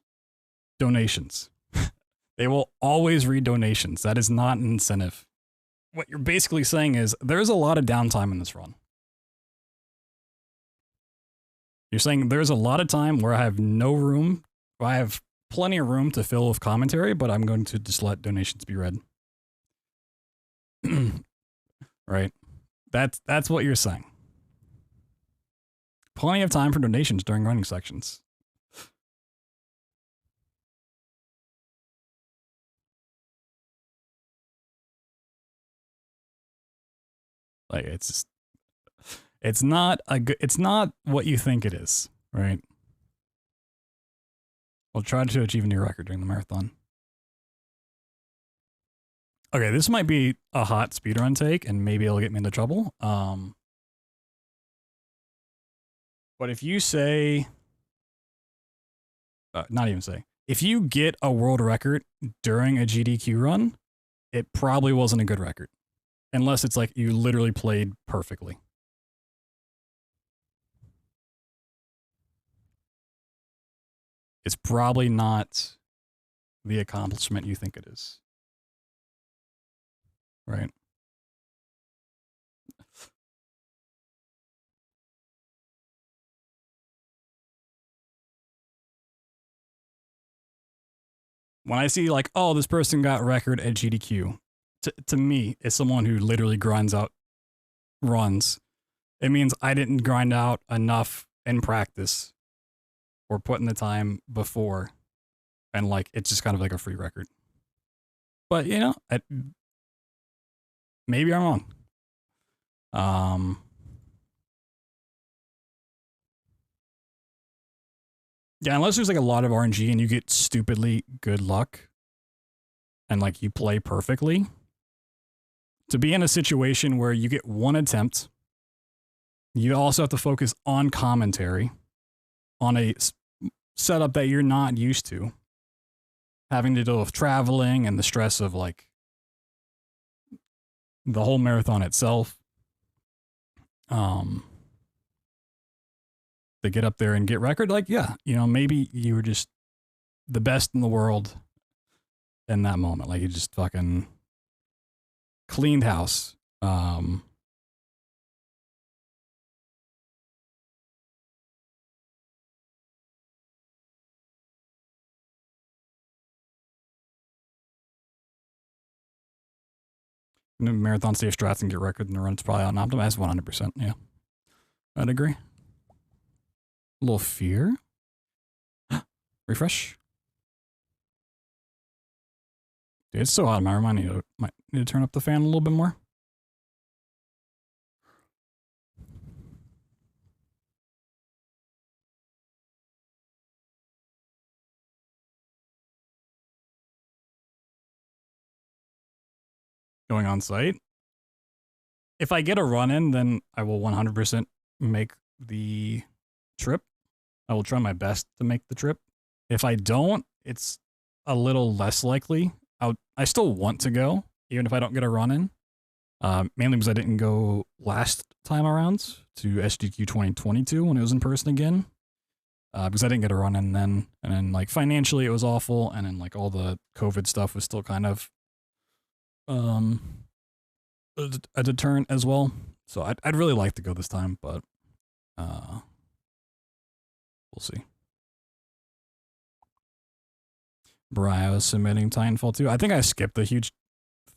donations. They will always read donations. That is not an incentive. What you're basically saying is there's a lot of downtime in this run. You're saying there's a lot of time where I have no room. I have plenty of room to fill with commentary, but I'm going to just let donations be read. Right? That's what you're saying. Plenty of time for donations during running sections. Like it's just, it's not what you think it is, right? We'll try to achieve a new record during the marathon. Okay, this might be a hot speedrun take, and maybe it'll get me into trouble. But if you say, not even say, if you get a world record during a GDQ run, it probably wasn't a good record. Unless it's like you literally played perfectly. It's probably not the accomplishment you think it is. Right? When I see like, oh, this person got record at GDQ, to me, as someone who literally grinds out runs, it means I didn't grind out enough in practice or put in the time before, and like it's just kind of like a free record. But you know, maybe I'm wrong. Yeah, unless there's like a lot of RNG and you get stupidly good luck and like you play perfectly, to be in a situation where you get one attempt, you also have to focus on commentary, on a setup that you're not used to, having to deal with traveling and the stress of like the whole marathon itself. To get up there and get record, like, yeah, you know, maybe you were just the best in the world in that moment. Like you just fucking cleaned house. Marathon safe strats and get record in the run. It's probably unoptimized 100%. Yeah, I'd agree. A little fear. Refresh. Dude, it's so hot. I might need to turn up the fan a little bit more. Going on site. If I get a run in, then I will 100% make the trip. I will try my best to make the trip. If I don't, it's a little less likely. I still want to go, even if I don't get a run in. Mainly because I didn't go last time around to SGDQ 2022 when it was in person again. Because I didn't get a run in then, and then like financially it was awful, and then like all the COVID stuff was still kind of a deterrent as well. So I'd really like to go this time, but we'll see. Brio is submitting Titanfall 2. I think I skipped the huge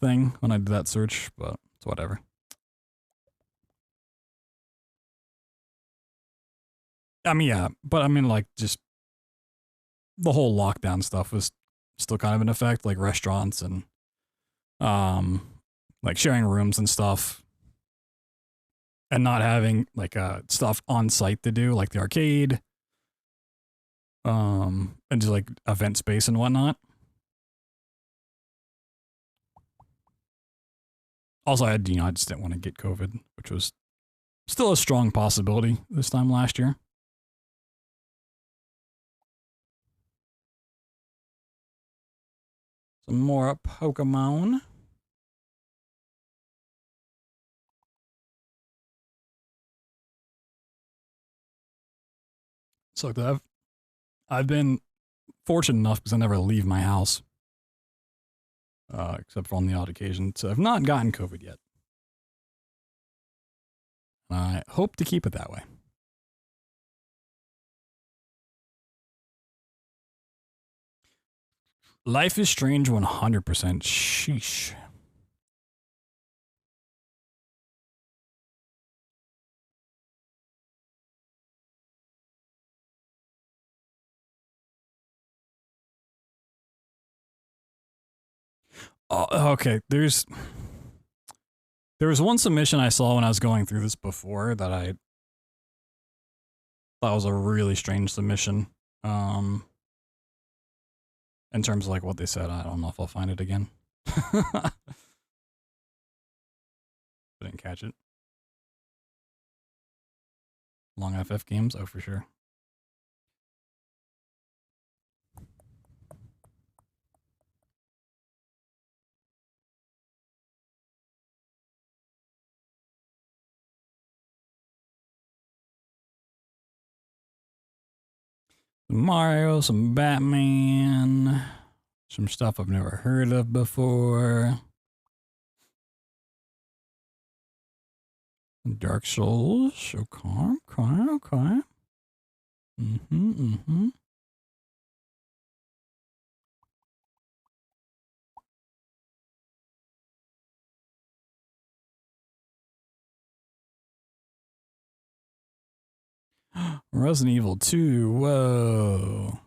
thing when I did that search, but it's whatever. I mean, yeah, but I mean, like, just the whole lockdown stuff was still kind of in effect, like restaurants and like sharing rooms and stuff, and not having like stuff on site to do, like the arcade, and just like event space and whatnot. Also, I just didn't want to get COVID, which was still a strong possibility this time last year. Some more Pokemon. So I've been fortunate enough because I never leave my house, except for on the odd occasion. So I've not gotten COVID yet. I hope to keep it that way. Life is Strange 100%. Sheesh. Oh, okay, there was one submission I saw when I was going through this before that I thought was a really strange submission. In terms of like what they said, I don't know if I'll find it again. I didn't catch it. Long FF games? Oh, for sure. Mario, some Batman, some stuff I've never heard of before. Dark Souls, okay. Resident Evil 2, whoa.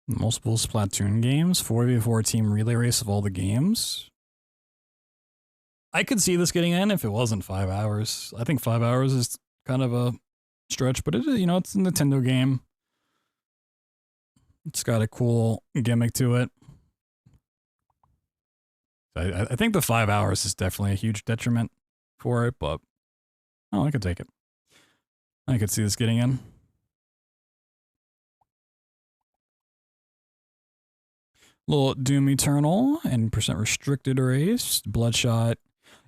Multiple Splatoon games, 4v4 team relay race of all the games. I could see this getting in if it wasn't 5 hours. I think 5 hours is kind of a stretch, but it is, it's a Nintendo game. It's got a cool gimmick to it. I think the 5 hours is definitely a huge detriment for it, but I could take it. I could see this getting in. Little Doom Eternal and percent restricted race, Bloodshot.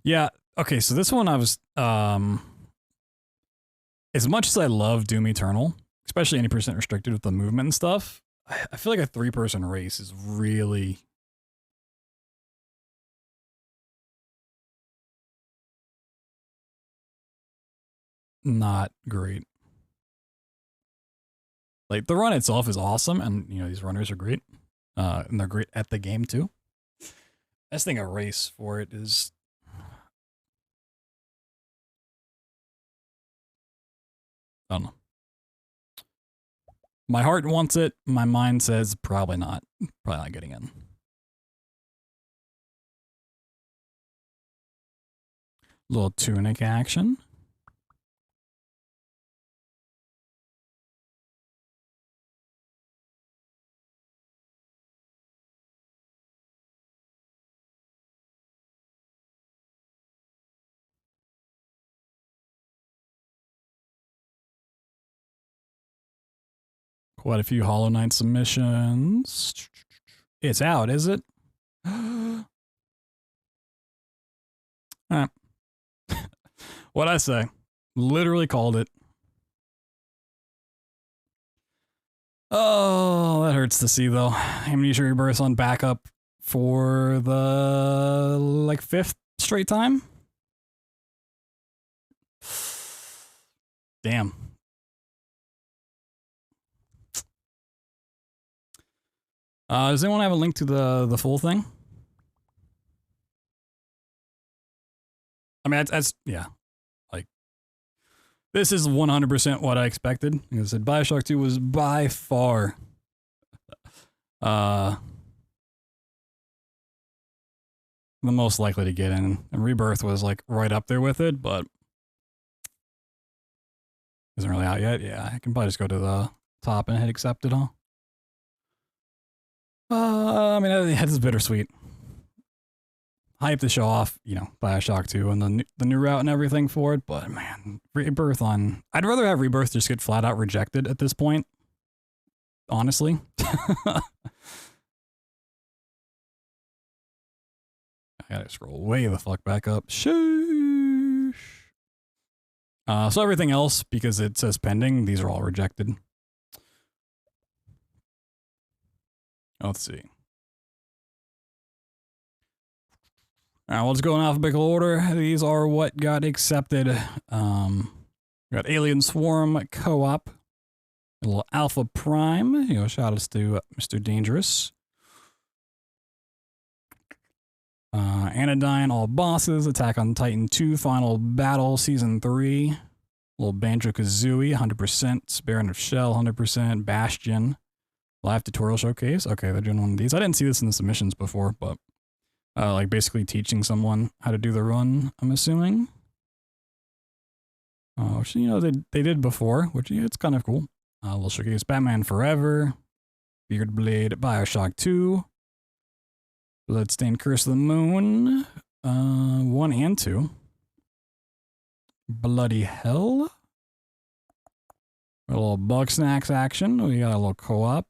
Yeah, okay, so this one I was, as much as I love Doom Eternal, especially any percent restricted with the movement and stuff, I feel like a 3-person race is really not great. Like, the run itself is awesome, and, these runners are great. And they're great at the game, too. I just think a race for it is... I don't know. My heart wants it. My mind says probably not. Probably not getting in. Little Tunic action. Quite a few Hollow Knight submissions. It's out, is it? What'd I say? Literally called it. Oh, that hurts to see though. Amnesia Rebirth on backup for the like 5th straight time. Damn. Does anyone have a link to the full thing? I mean, that's yeah. Like, this is 100% what I expected. Like I said, Bioshock 2 was by far the most likely to get in. And Rebirth was like right up there with it, but isn't really out yet. Yeah, I can probably just go to the top and hit accepted, huh? I mean, it's bittersweet. Hype to show off, you know, Bioshock 2 and the new route and everything for it, but man, Rebirth on... I'd rather have Rebirth just get flat out rejected at this point. Honestly. I gotta scroll way the fuck back up. Sheesh. So everything else, because it says pending, these are all rejected. Let's see. All right, let's go in alphabetical order. These are what got accepted. We got Alien Swarm Co-op, a little Alpha Prime. You know, shout outs to Mr. Dangerous. Anodyne, All Bosses, Attack on Titan 2, Final Battle, Season 3. Little Banjo-Kazooie, 100%. Baron of Shell, 100%. Bastion. Live tutorial showcase. Okay, they're doing one of these. I didn't see this in the submissions before, but like basically teaching someone how to do the run, I'm assuming. Which, you know, they did before, which, yeah, it's kind of cool. Little showcase. Batman Forever. Beard Blade. Bioshock 2. Bloodstained Curse of the Moon. 1 and 2. Bloody Hell. A little Bug Snacks action. We got a little co-op.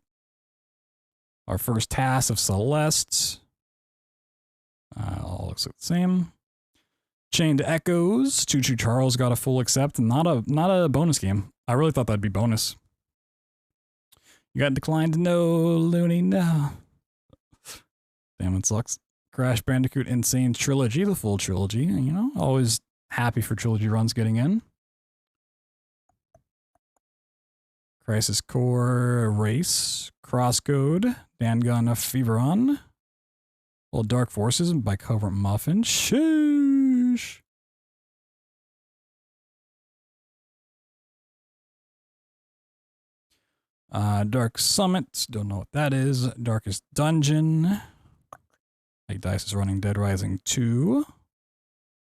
Our first task of Celeste. All looks like the same. Chained Echoes. Choo Choo Charles got a full accept. Not a bonus game. I really thought that'd be bonus. You got declined. No, Looney, no. Damn, it sucks. Crash Bandicoot Insane Trilogy, the full trilogy. You know, always happy for trilogy runs getting in. Crisis Core Race. Crosscode. Dangun Feveron. Little Dark Forces by Covert Muffin. Sheesh. Dark Summit. Don't know what that is. Darkest Dungeon. Like Dice is running Dead Rising 2.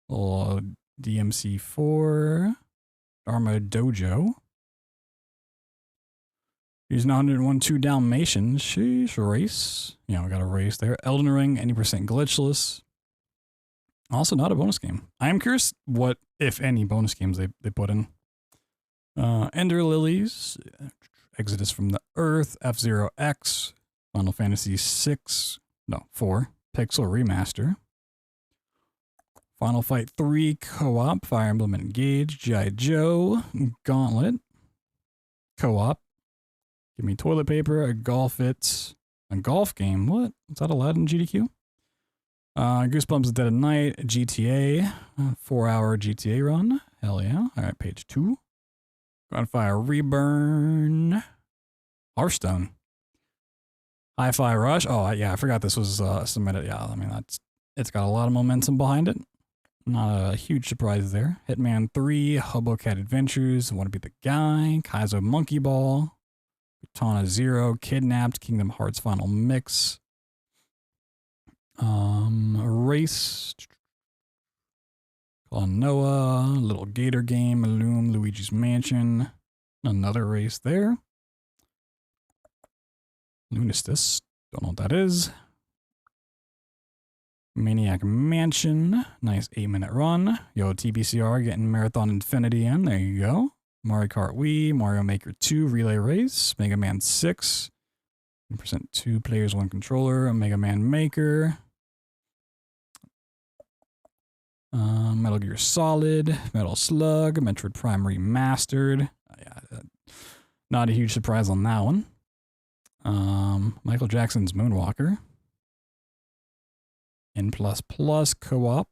Little DMC 4. Dharma Dojo. Using 101-2 Dalmatians. Sheesh. Race. Yeah, we got a race there. Elden Ring, any percent glitchless. Also not a bonus game. I am curious what, if any, bonus games they put in. Ender Lilies. Exodus from the Earth. F-Zero X. Final Fantasy 4. Pixel Remaster. Final Fight 3 Co-op. Fire Emblem Engage. G.I. Joe. Gauntlet. Co-op. Give me toilet paper, a golf game. What? Is that allowed in GDQ? Goosebumps Dead of Night, GTA, 4-hour GTA run. Hell yeah. All right, page 2. Gunfire Reburn. Hearthstone. Hi-Fi Rush. Oh, yeah, I forgot this was submitted. Yeah, I mean, it's got a lot of momentum behind it. Not a huge surprise there. Hitman 3, Hobocat Adventures, Want to Be the Guy, Kaizo Monkey Ball. Katana Zero, Kidnapped, Kingdom Hearts Final Mix. Race. Noah, Little Gator Game, Loom, Luigi's Mansion. Another race there. Lunistus, don't know what that is. Maniac Mansion, nice 8-minute run. Yo, TBCR getting Marathon Infinity in, there you go. Mario Kart Wii, Mario Maker 2 Relay Race, Mega Man 6, 100% 2 players, 1 controller, a Mega Man Maker, Metal Gear Solid, Metal Slug, Metroid Prime Remastered. Yeah, not a huge surprise on that one. Michael Jackson's Moonwalker. N++ co-op.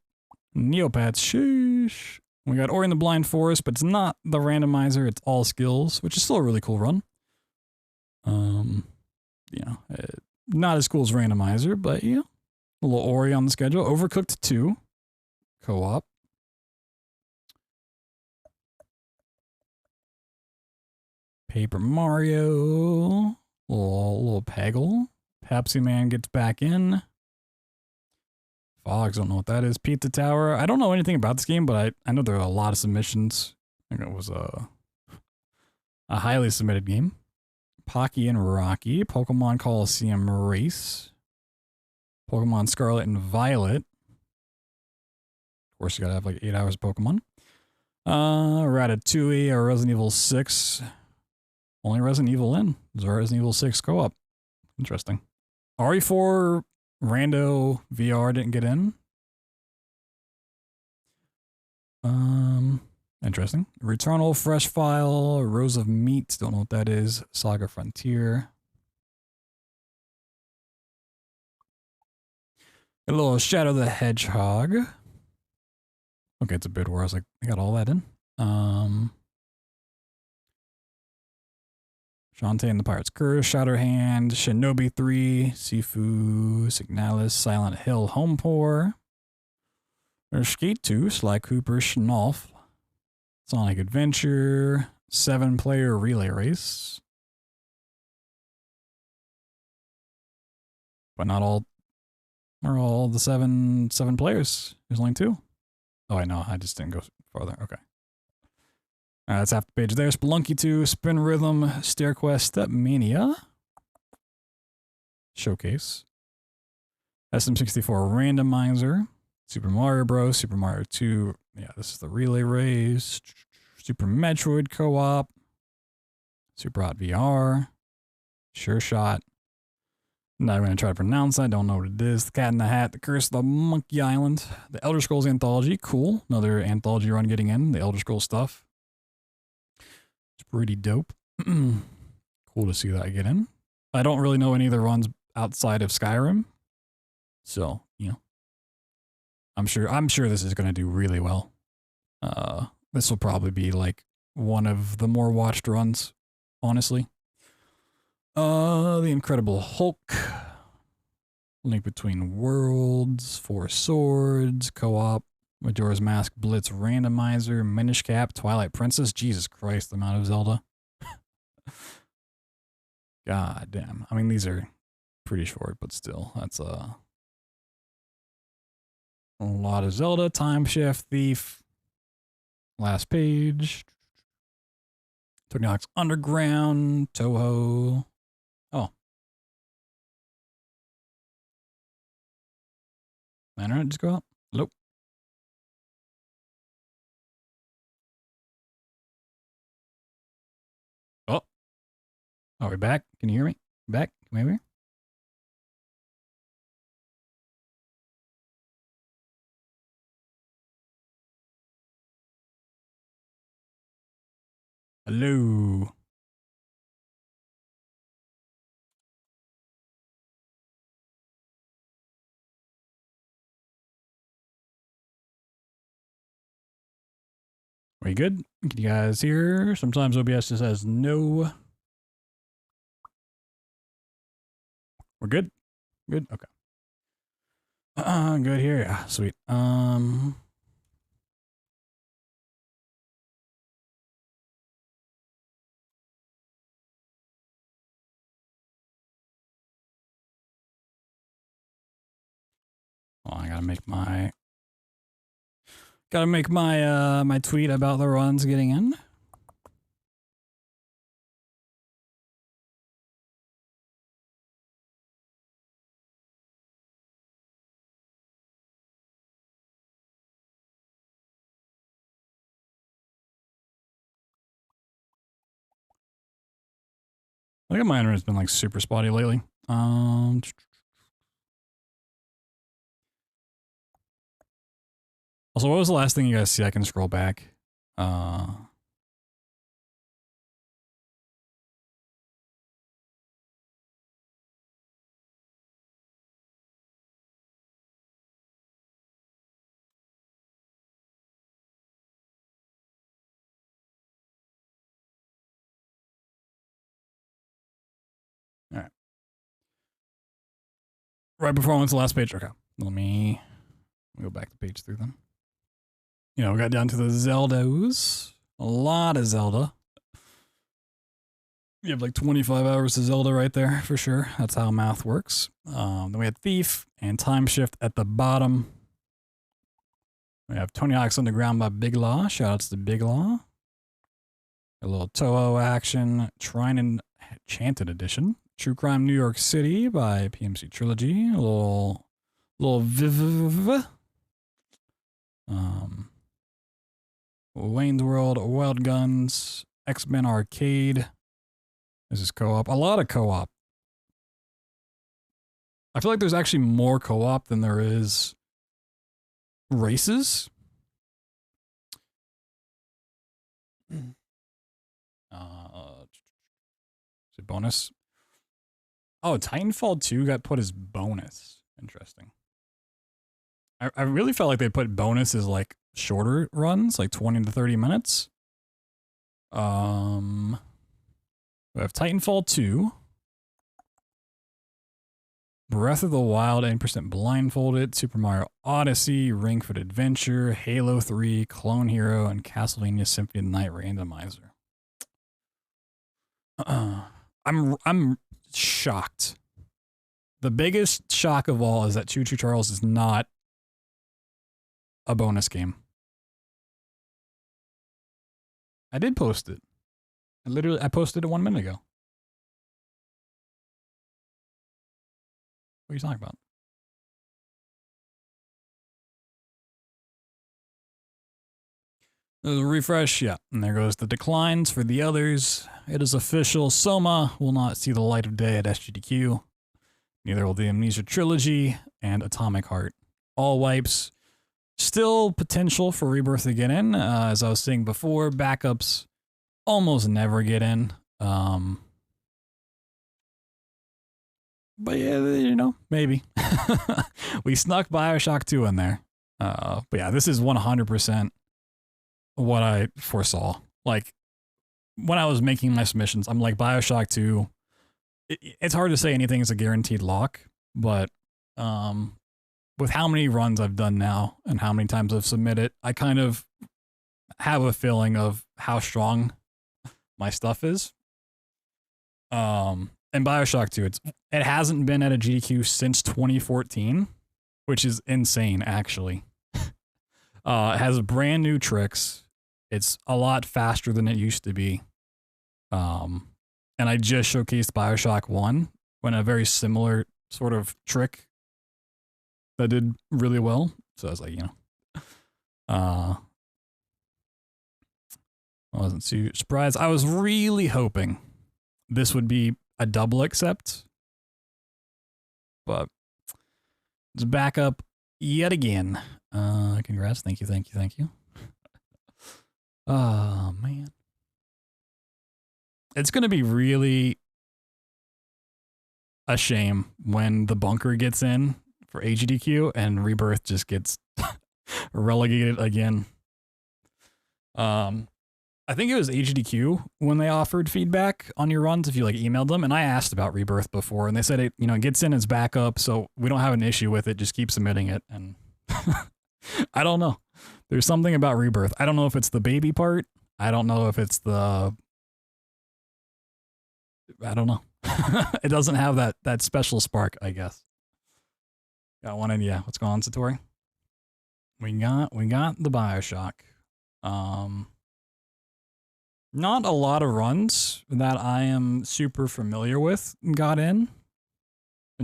Neopets, sheesh. We got Ori and the Blind Forest, but it's not the randomizer, it's all skills, which is still a really cool run. You know, not as cool as randomizer, but you know, a little Ori on the schedule. Overcooked 2 co-op. Paper Mario, little Peggle. Pepsi Man gets back in. Fogs, don't know what that is. Pizza Tower. I don't know anything about this game, but I know there are a lot of submissions. I think it was a highly submitted game. Pocky and Rocky. Pokemon Coliseum Race. Pokemon Scarlet and Violet. Of course, you gotta have like 8 hours of Pokemon. Ratatouille or Resident Evil 6. Only Resident Evil in. There's a Resident Evil 6 co-op. Interesting. RE4 Rando VR didn't get in. Interesting. Returnal Fresh File, Rose of Meat, don't know what that is. Saga Frontier. A little Shadow the Hedgehog. Okay, it's a bit where I was like, I got all that in. Shantae and the Pirate's Curse, Shatterhand, Shinobi 3, Sifu, Signalis, Silent Hill, Homepour. There's Skate 2, Sly Cooper, Schnolf, Sonic Adventure, 7-player relay race. But not all are all the seven players. There's only 2. Oh, I know, I just didn't go farther. Okay. That's half the page there. Spelunky 2, Spin Rhythm, StairQuest, Stepmania. Showcase. SM64 Randomizer. Super Mario Bros. Super Mario 2. Yeah, this is the relay race. Super Metroid co-op. Super Hot VR. Sure Shot. Not going to try to pronounce that. Don't know what it is. The Cat in the Hat. The Curse of the Monkey Island. The Elder Scrolls Anthology. Cool. Another anthology run getting in. The Elder Scrolls stuff. It's pretty dope. Cool to see that get in. I don't really know any of the runs outside of Skyrim. So, you know. I'm sure this is going to do really well. This will probably be like one of the more watched runs, honestly. The Incredible Hulk, Link Between Worlds, Four Swords, Co-op, Majora's Mask, Blitz Randomizer, Minish Cap, Twilight Princess. Jesus Christ, the amount of Zelda. God damn. I mean, these are pretty short, but still, that's a lot of Zelda. Time Shift, Thief. Last page. Tokyo Underground, Toho. Oh. My internet just go out? Hello? Oh. Are we back? Can you hear me? Back? Come over here. Hello. Are you good? Can you guys hear? Sometimes OBS just says no. We're good? Good? Okay. Good here. Yeah, sweet. Oh, I gotta make my my tweet about the runs getting in. I think my internet's been like super spotty lately. Also, what was the last thing you guys see? I can scroll back. All right. Right before I went to the last page. Okay. Let me go back to page 3 then. You know, we got down to the Zeldas. A lot of Zelda. You have like 25 hours of Zelda right there for sure. That's how math works. Then we had Thief and Time Shift at the bottom. We have Tony Hawk's Underground by Big Law. Shoutouts to Big Law. A little Toho action. Trine and Enchanted Edition. True Crime New York City by PMC Trilogy. A little Viv. Wayne's World, Wild Guns, X-Men Arcade. This is co-op. A lot of co-op. I feel like there's actually more co-op than there is races. Is it bonus? Oh, Titanfall 2 got put as bonus. Interesting. I really felt like they put bonus as like shorter runs, like 20 to 30 minutes. We have Titanfall 2. Breath of the Wild, 80% blindfolded, Super Mario Odyssey, Ring Fit Adventure, Halo 3, Clone Hero, and Castlevania Symphony of the Night randomizer. I'm shocked. The biggest shock of all is that Choo Choo Charles is not a bonus game. I did post it. I posted it 1 minute ago. What are you talking about? There's a refresh, yeah. And there goes the declines for the others. It is official. Soma will not see the light of day at SGDQ. Neither will the Amnesia Trilogy and Atomic Heart. All wipes. Still potential for Rebirth to get in. As I was saying before, backups almost never get in. But yeah, you know, maybe. We snuck Bioshock 2 in there. But yeah, this is 100% what I foresaw. Like, when I was making my submissions, I'm like, Bioshock 2, it's hard to say anything is a guaranteed lock, but with how many runs I've done now and how many times I've submitted, I kind of have a feeling of how strong my stuff is. And Bioshock 2, it hasn't been at a GDQ since 2014, which is insane, actually. It has brand new tricks. It's a lot faster than it used to be. And I just showcased Bioshock 1 when a very similar sort of trick that did really well. So I was like, you know, I wasn't too surprised. I was really hoping this would be a double accept, but it's back up yet again. Congrats. Thank you. Oh, man. It's going to be really a shame when the bunker gets in for AGDQ and Rebirth just gets relegated again. I think it was AGDQ when they offered feedback on your runs if you like emailed them, and I asked about Rebirth before, and they said it, you know, it gets in as backup, so we don't have an issue with it. Just keep submitting it, and I don't know. There's something about Rebirth. I don't know if it's the baby part. I don't know if it's the. I don't know. It doesn't have that special spark, I guess. Got one idea. What's going on, Satori? We got the Bioshock. Not a lot of runs that I am super familiar with got in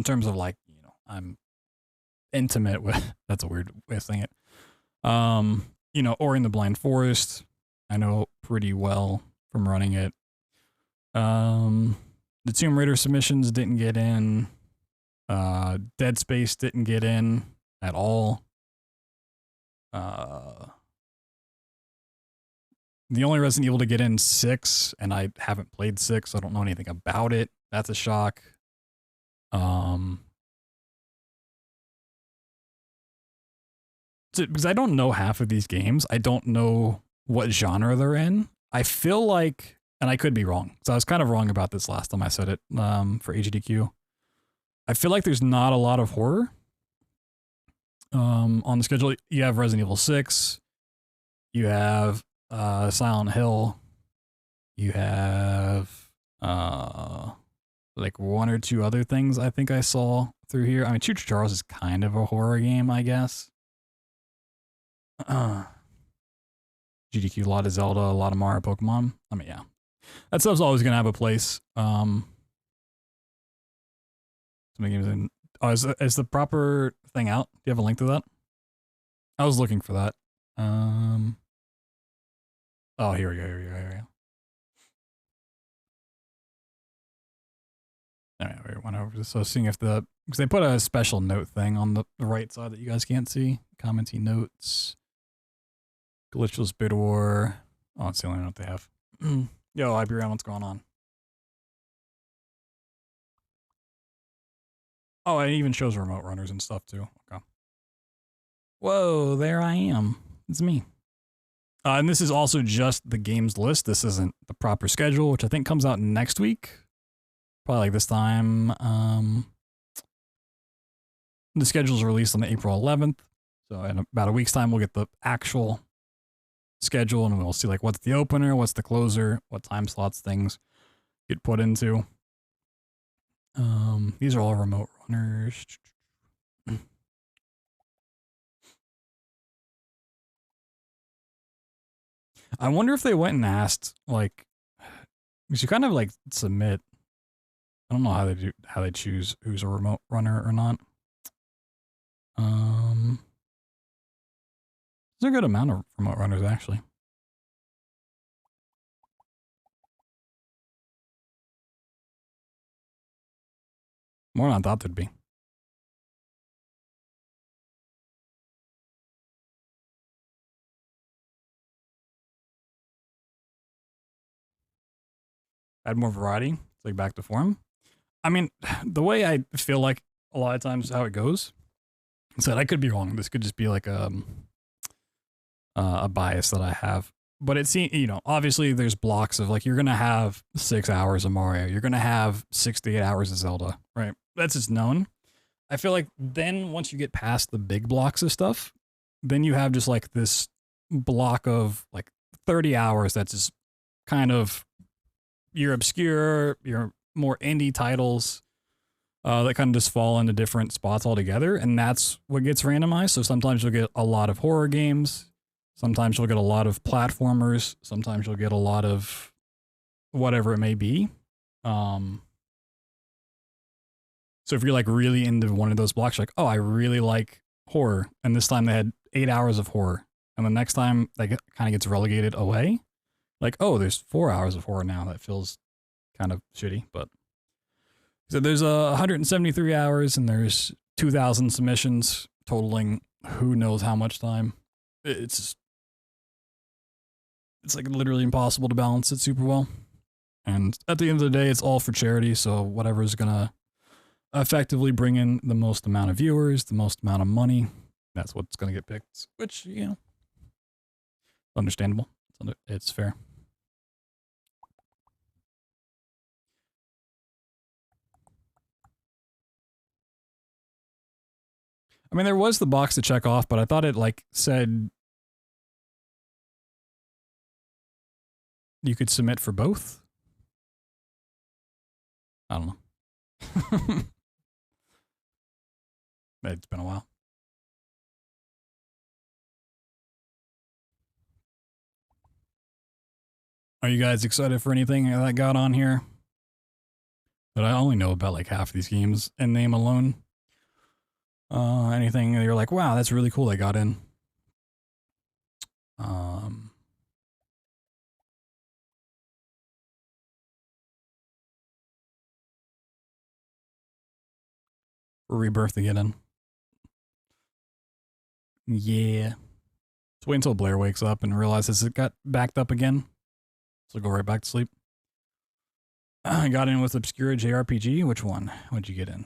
terms of, like, you know, I'm intimate with, that's a weird way of saying it. You know, Ori and the Blind Forest, I know pretty well from running it. The Tomb Raider submissions didn't get in. Dead Space didn't get in at all. The only Resident Evil to get in 6, and I haven't played 6, so I don't know anything about it. That's a shock. Because I don't know half of these games. I don't know what genre they're in. I feel like, and I could be wrong, so I was kind of wrong about this last time I said it for HDQ. I feel like there's not a lot of horror on the schedule. You have Resident Evil 6. You have Silent Hill. You have like 1 or 2 other things I think I saw through here. I mean, Choo Choo Charles is kind of a horror game, I guess. GDQ, a lot of Zelda, a lot of Mario, Pokemon. I mean, yeah. That stuff's always going to have a place. Some games in, oh, is the proper thing out? Do you have a link to that? I was looking for that. Oh, here we go. Alright, we went over this. So seeing if because they put a special note thing on the right side that you guys can't see. Commenting notes. Glitchless Bid War. Oh, it's the only note they have. Yo, IBRM, what's going on? Oh, it even shows remote runners and stuff too. Okay. Whoa, there I am. It's me. And this is also just the games list. This isn't the proper schedule, which I think comes out next week. Probably like this time. The schedule's released on April 11th. So in about a week's time, we'll get the actual schedule and we'll see like what's the opener, what's the closer, what time slots things get put into. These are all remote runners. I wonder if they went and asked, like, because you kind of like submit. I don't know how they choose who's a remote runner or not. There's a good amount of remote runners actually. More than I thought there'd be. Add more variety. It's like back to form. I mean, the way I feel like a lot of times how it goes is that I could be wrong. This could just be like a bias that I have. But it seems, you know, obviously there's blocks of like, you're going to have 6 hours of Mario. You're going to have 6 to 8 hours of Zelda, right? That's just known. I feel like then once you get past the big blocks of stuff, then you have just like this block of like 30 hours that's just kind of your obscure, your more indie titles that kind of just fall into different spots altogether. And that's what gets randomized. So sometimes you'll get a lot of horror games. Sometimes you'll get a lot of platformers. Sometimes you'll get a lot of whatever it may be. So if you're like really into one of those blocks, you're like, oh, I really like horror. And this time they had 8 hours of horror. And the next time that kind of gets relegated away. Like, oh, there's 4 hours of horror now. That feels kind of shitty, but so there's 173 hours and there's 2,000 submissions totaling who knows how much time. It's like literally impossible to balance it super well. And at the end of the day, it's all for charity. So whatever's gonna effectively bring in the most amount of viewers, the most amount of money, that's what's gonna get picked. Which, you know, understandable. It's fair. I mean, there was the box to check off, but I thought it like said you could submit for both. I don't know. It's been a while. Are you guys excited for anything that got on here? But I only know about like half of these games in name alone. Anything you're like, wow, that's really cool they got in. Rebirth to get in. Yeah. Let's wait until Blair wakes up and realizes it got backed up again. So go right back to sleep. I got in with Obscura JRPG. Which one? What'd you get in?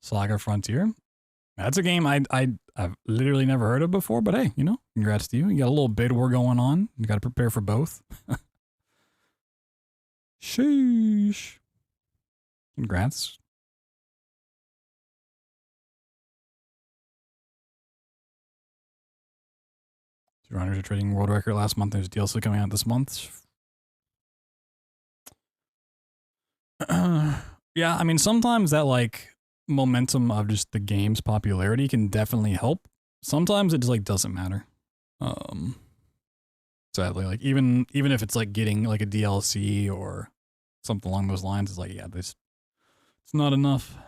Saga Frontier. That's a game I've literally never heard of before, but hey, you know, congrats to you. You got a little bid war going on. You got to prepare for both. Sheesh. Congrats. Two runners are trading world record last month. There's DLC coming out this month. Yeah, I mean, sometimes that like momentum of just the game's popularity can definitely help. Sometimes it just like doesn't matter. Sadly, like even if it's like getting like a DLC or something along those lines, it's like, yeah, it's not enough.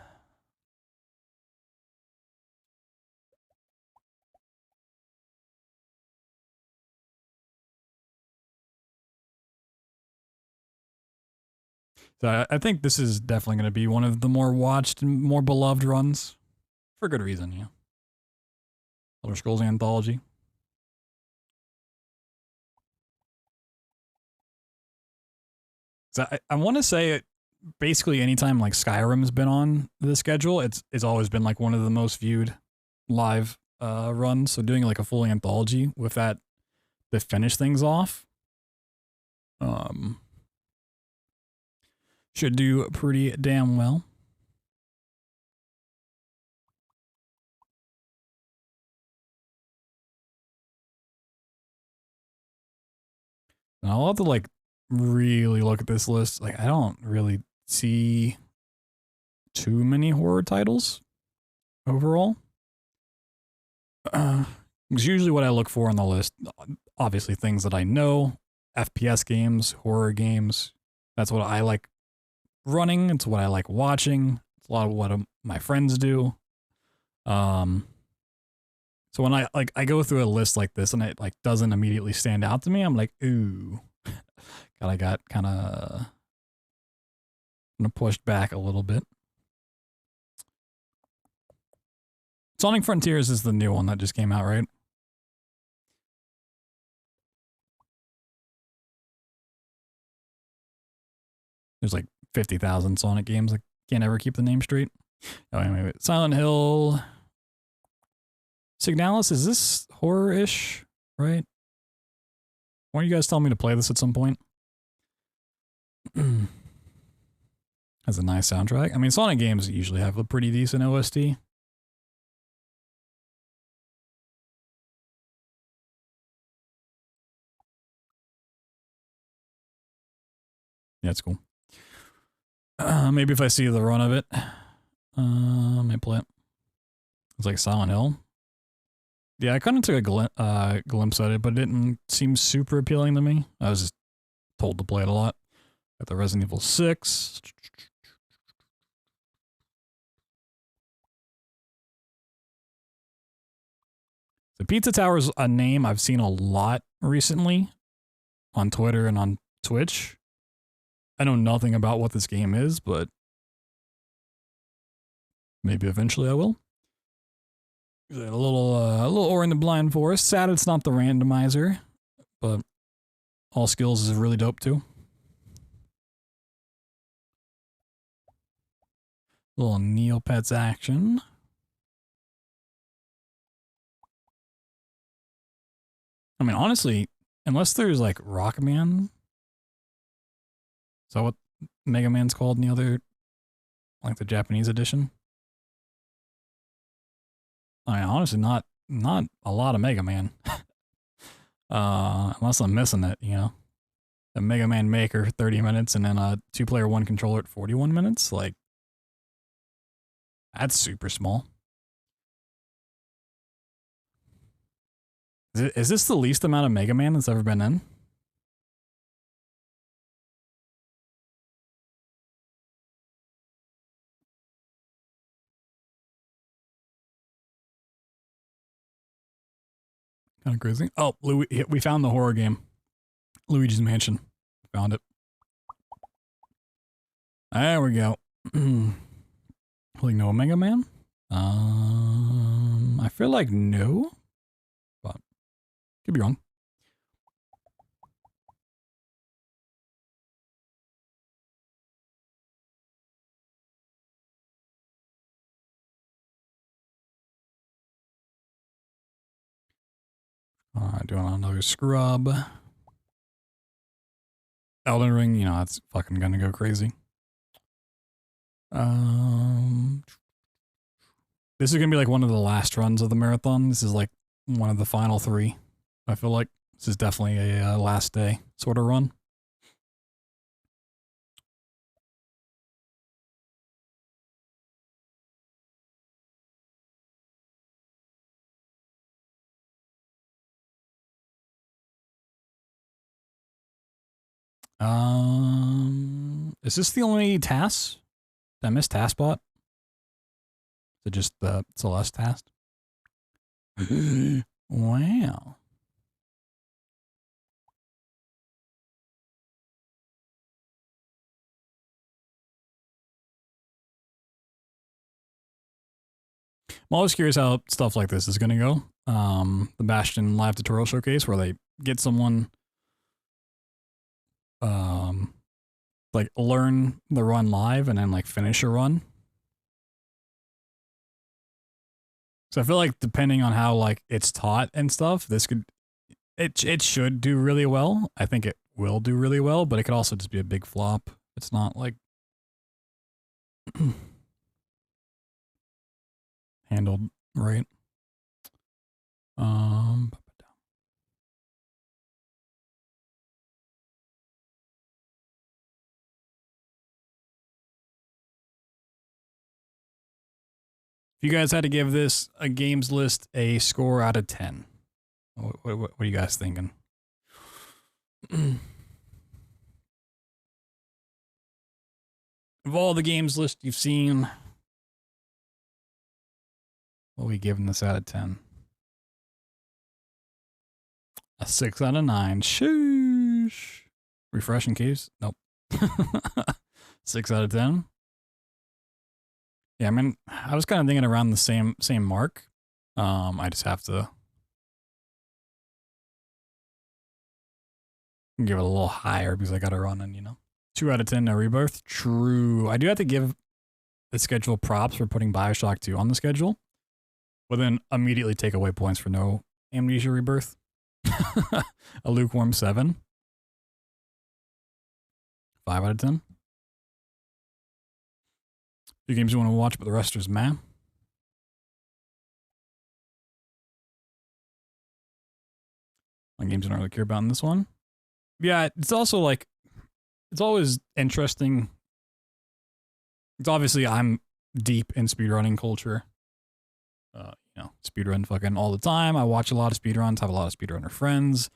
So I think this is definitely going to be one of the more watched and more beloved runs. For good reason, yeah. Elder Scrolls Anthology. So I want to say it basically anytime like Skyrim's been on the schedule, it's always been like one of the most viewed live runs. So doing like a full anthology with that to finish things off, should do pretty damn well. And I'll have to like really look at this list. Like I don't really see too many horror titles overall. It's usually what I look for on the list. Obviously things that I know, FPS games, horror games. That's what I like running. It's what I like watching. It's a lot of what my friends do. So when I go through a list like this and it like doesn't immediately stand out to me, I'm like, ooh, God, I got kind of pushed back a little bit. Sonic Frontiers is the new one that just came out, right? There's like 50,000 Sonic games. I can't ever keep the name straight. Oh, anyway, Silent Hill. Signalis, is this horror-ish, right? Why don't you guys tell me to play this at some point? Has a nice soundtrack. I mean, Sonic games usually have a pretty decent OST. Yeah, it's cool. Maybe if I see the run of it, I might play it. It's like Silent Hill. Yeah, I kind of took a glimpse at it, but it didn't seem super appealing to me. I was just told to play it a lot. Got the Resident Evil 6. The Pizza Tower is a name I've seen a lot recently on Twitter and on Twitch. I know nothing about what this game is, but maybe eventually I will. A little Ori in the Blind Forest. Sad it's not the randomizer, but All Skills is really dope too. Little Neopets action. I mean, honestly, unless there's like Rockman, is that what Mega Man's called in the other, like the Japanese edition? I mean, honestly, not a lot of Mega Man. Unless I'm missing it, you know. A Mega Man Maker 30 minutes and then a 2-player 1 controller at 41 minutes. Like, that's super small. Is this the least amount of Mega Man that's ever been in? Kind of crazy. Oh, we found the horror game. Luigi's Mansion. Found it. There we go. Like no Mega Man? I feel like no, but could be wrong. Doing another scrub. Elden Ring, you know, that's fucking gonna go crazy. This is gonna be like one of the last runs of the marathon. This is like one of the final 3. I feel like this is definitely a last day sort of run. Is this the only task? Did I miss Taskbot? Is it just the Celeste task? Wow. I'm always curious how stuff like this is going to go. The Bastion live tutorial showcase where they get someone like learn the run live and then like finish a run. So I feel like depending on how like it's taught and stuff, this could it should do really well. I think it will do really well, but it could also just be a big flop. It's not like handled right. If you guys had to give this a games list a score out of 10, what are you guys thinking? Of all the games list you've seen, what are we giving this out of 10? A 6 out of 9. Shoosh. Refresh in case. Nope. 6 out of 10. Yeah, I mean, I was kind of thinking around the same mark. I just have to give it a little higher because I got to run and, you know. 2 out of 10, no rebirth. True. I do have to give the schedule props for putting Bioshock 2 on the schedule, but then immediately take away points for no Amnesia Rebirth. A lukewarm 7. 5 out of 10. Few games you want to watch, but the rest is meh. Games I don't really care about in this one. Yeah, it's also like, it's always interesting. It's obviously I'm deep in speedrunning culture. You know, speedrun fucking all the time. I watch a lot of speedruns, have a lot of speedrunner friends.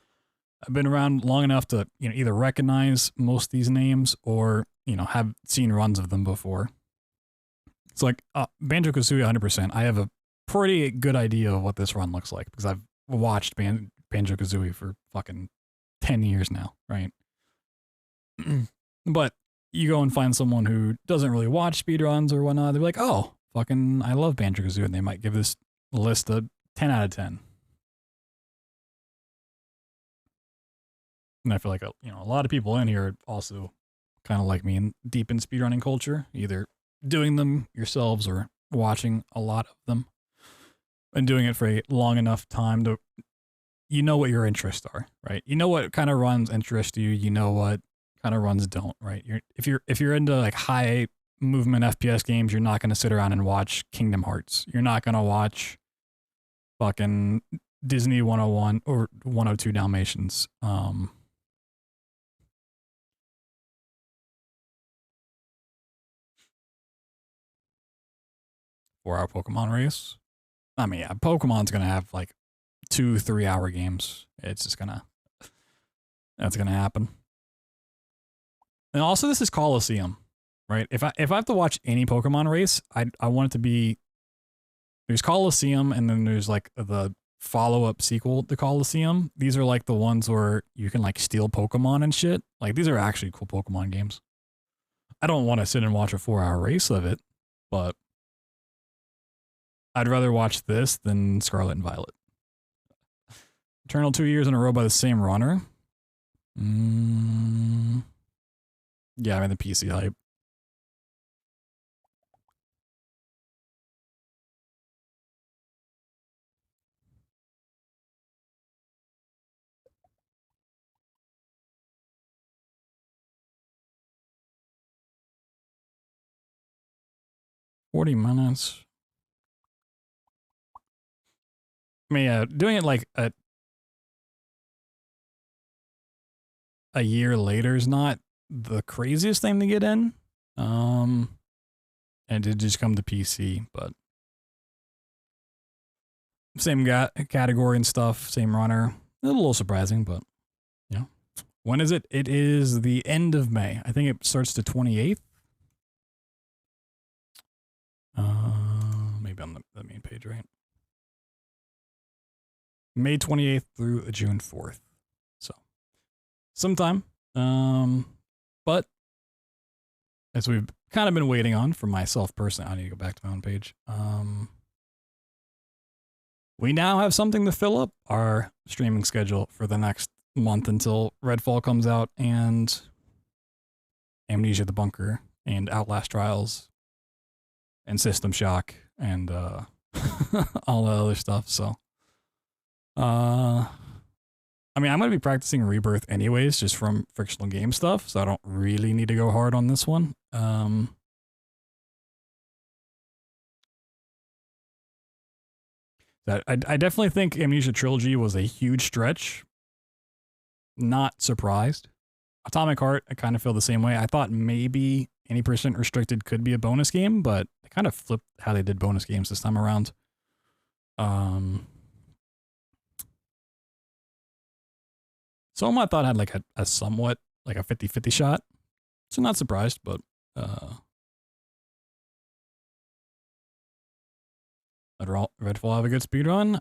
I've been around long enough to, you know, either recognize most of these names or, you know, have seen runs of them before. It's like Banjo-Kazooie 100%. I have a pretty good idea of what this run looks like because I've watched Banjo-Kazooie for fucking 10 years now, right? But you go and find someone who doesn't really watch speedruns or whatnot, they're like, oh, fucking, I love Banjo-Kazooie, and they might give this list a 10 out of 10. And I feel like, you know, a lot of people in here are also kind of like me and deep in speedrunning culture, either doing them yourselves or watching a lot of them and doing it for a long enough time to, you know what your interests are, right? You know what kind of runs interest you. You know what kind of runs don't, right? If you're into like high movement FPS games, you're not going to sit around and watch Kingdom Hearts. You're not going to watch fucking Disney 101 or 102 Dalmatians. 4-hour Pokemon race. I mean, yeah, Pokemon's gonna have like 2-3 hour games. It's just that's gonna happen. And also, this is Coliseum, right? If I have to watch any Pokemon race, I want it to be, there's Coliseum and then there's like the follow-up sequel to Coliseum. These are like the ones where you can like steal Pokemon and shit. Like these are actually cool Pokemon games. I don't want to sit and watch a 4-hour race of it, but I'd rather watch this than Scarlet and Violet. Eternal 2 years in a row by the same runner. Yeah, I mean the PC hype. $40. I mean, doing it like a year later is not the craziest thing to get in. And it just come to PC, but same category and stuff, same runner. A little surprising, but yeah. When is it? It is the end of May. I think it starts the 28th. Maybe on the main page, right? May 28th through June 4th. So sometime. But as we've kind of been waiting on for myself personally, I need to go back to my own page. We now have something to fill up our streaming schedule for the next month until Redfall comes out and Amnesia the Bunker and Outlast Trials and System Shock and all the other stuff. So, I mean, I'm going to be practicing Rebirth anyways, just from Frictional Game stuff, so I don't really need to go hard on this one. I definitely think Amnesia Trilogy was a huge stretch. Not surprised. Atomic Heart, I kind of feel the same way. I thought maybe any percent restricted could be a bonus game, but they kind of flipped how they did bonus games this time around. Some I thought had like a somewhat like a 50-50 shot. So not surprised, but Redfall have a good speedrun?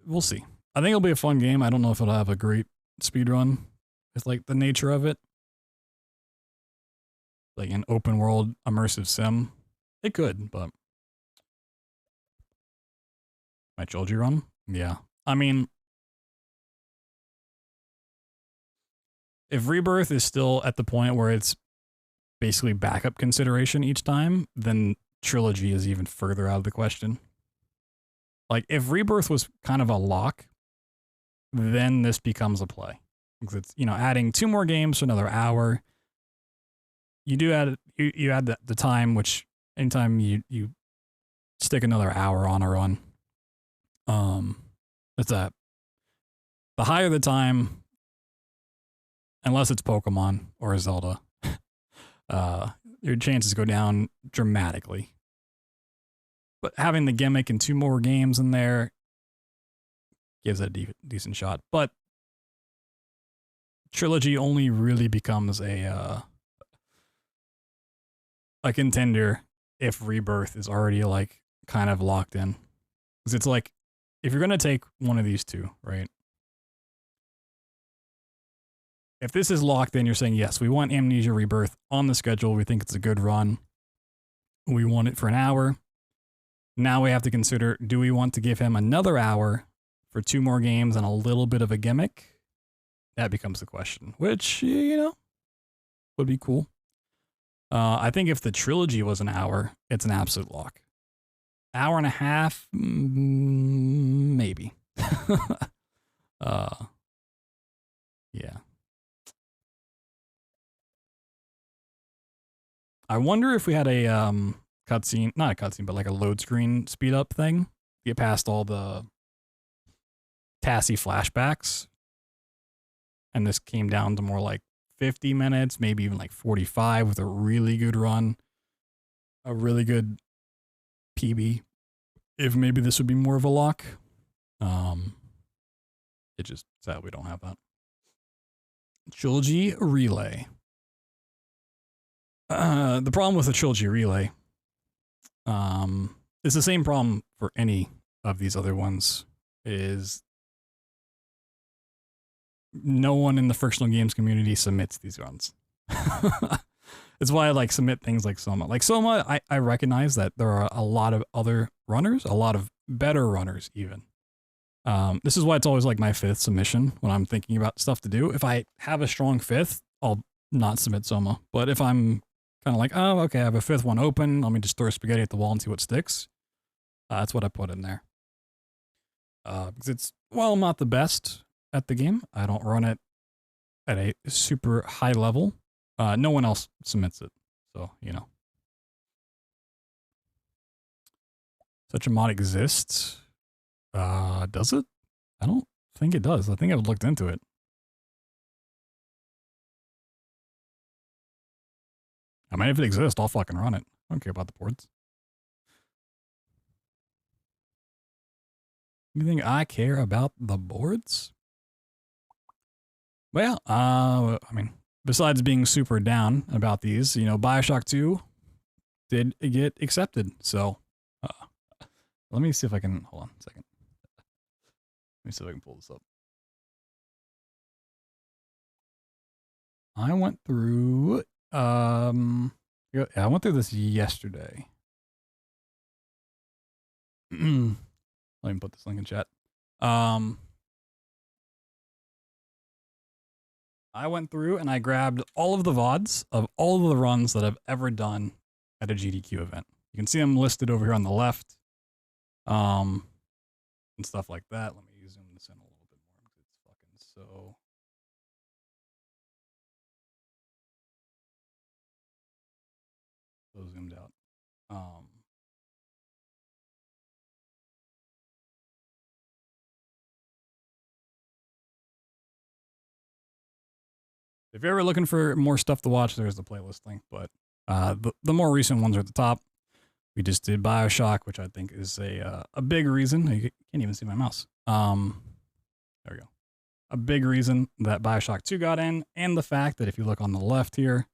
We'll see. I think it'll be a fun game. I don't know if it'll have a great speedrun. It's like the nature of it. Like an open world immersive sim. It could, but my trilogy run? Yeah. I mean, if Rebirth is still at the point where it's basically backup consideration each time, then Trilogy is even further out of the question. Like, if Rebirth was kind of a lock, then this becomes a play. Because it's, you know, adding 2 more games for another hour. You do add, you add the time, which anytime you stick another hour on a run, it's the higher the time, unless it's Pokemon or Zelda, your chances go down dramatically. But having the gimmick and 2 more games in there gives it a decent shot. But Trilogy only really becomes a contender if Rebirth is already like kind of locked in. Because it's like, if you're going to take one of these 2, right? If this is locked in, you're saying, yes, we want Amnesia Rebirth on the schedule. We think it's a good run. We want it for an hour. Now we have to consider, do we want to give him another hour for 2 more games and a little bit of a gimmick? That becomes the question, which, you know, would be cool. I think if the trilogy was an hour, it's an absolute lock. Hour and a half, maybe. Yeah. I wonder if we had a cutscene, not a cutscene, but like a load screen speed up thing. Get past all the Tassie flashbacks. And this came down to more like 50 minutes, maybe even like 45 with a really good run. A really good PB. If maybe this would be more of a lock. It just sad we don't have that. Trilogy Relay. The problem with the Trilogy Relay, it's the same problem for any of these other ones. is no one in the frictional games community submits these runs. It's why I like submit things like Soma. Like Soma, I recognize that there are a lot of other runners, a lot of better runners even. This is why it's always like my 5th submission when I'm thinking about stuff to do. If I have a strong 5th, I'll not submit Soma. But if I'm kind of like, oh, okay, I have a 5th one open, let me just throw spaghetti at the wall and see what sticks. That's what I put in there. Because it's, well, not the best at the game. I don't run it at a super high level. No one else submits it. So, you know. Such a mod exists. Does it? I don't think it does. I think I've looked into it. I mean, if it exists, I'll fucking run it. I don't care about the boards. You think I care about the boards? Well, I mean, besides being super down about these, you know, BioShock 2 did get accepted. So, let me see if I can, hold on a second. Let me see if I can pull this up. I went through, yeah, I went through this yesterday. Let me put this link in chat. I went through and I grabbed all of the VODs of all of the runs that I've ever done at a GDQ event. You can see them listed over here on the left. And stuff like that. Let me zoom this in a little bit more because it's fucking so. So zoomed out. If you're ever looking for more stuff to watch, there's the playlist link. But the more recent ones are at the top. We just did BioShock, which I think is a big reason. You can't even see my mouse. There we go. A big reason that BioShock 2 got in, and the fact that if you look on the left here,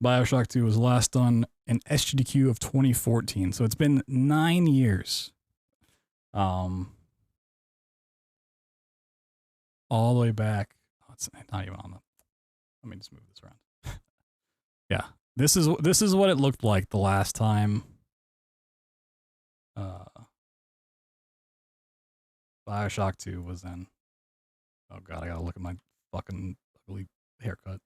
BioShock 2 was last done in SGDQ of 2014. So it's been 9 years. All the way back. Oh, it's not even on the. Let me just move this around. Yeah, this is what it looked like the last time. BioShock 2 was in. Oh god, I gotta look at my fucking ugly haircut.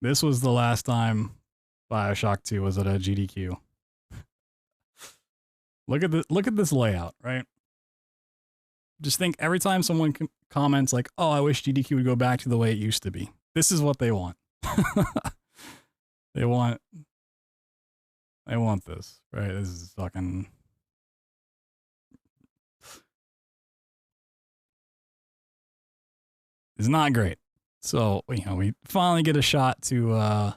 This was the last time BioShock 2 was at a GDQ. Look at this layout, right? Just think every time someone comments like, "Oh, I wish GDQ would go back to the way it used to be." This is what they want. They want this, right? This is fucking. It's not great. So, you know, we finally get a shot to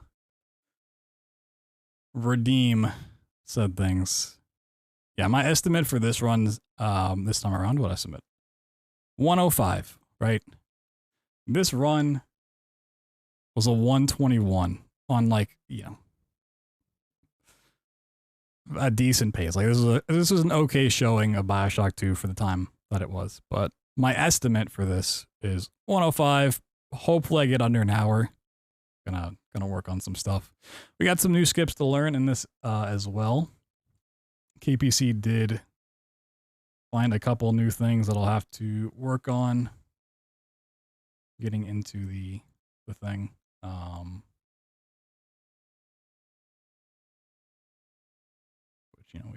redeem said things. Yeah, my estimate for this run this time around, what I submit? 105, right? This run was a 121 on, like, you know, a decent pace. Like this was an okay showing of BioShock 2 for the time that it was. But my estimate for this is 105. Hopefully I get under an hour. Gonna work on some stuff. We got some new skips to learn in this as well. KPC did find a couple new things that I'll have to work on getting into the thing. Which, you know,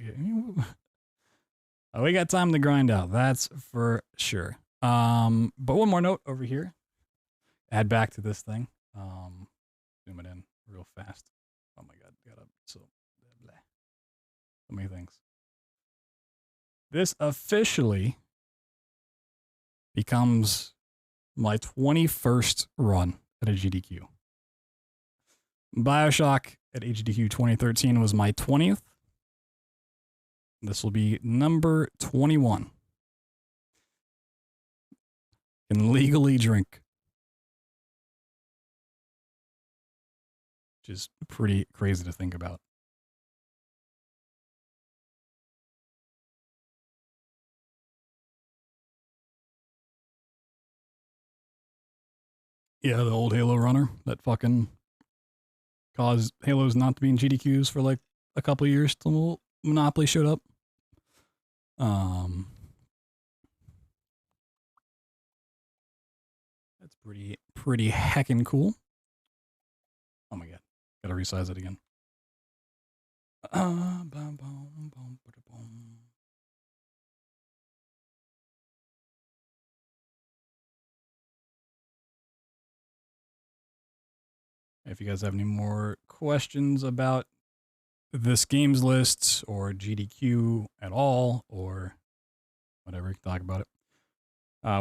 we got time to grind out, that's for sure. But one more note over here. Add back to this thing. Zoom it in real fast. Oh my god, got up so many things. This officially becomes my 21st run at a GDQ. BioShock at HDQ 2013 was my 20th. This will be number 21. Can legally drink is pretty crazy to think about. Yeah, the old Halo runner that fucking caused Halos not to be in GDQs for like a couple of years till Monopoly showed up. That's pretty heckin' cool. Oh my god, gotta resize it again. If you guys have any more questions about this games list or GDQ at all, or whatever, talk about it.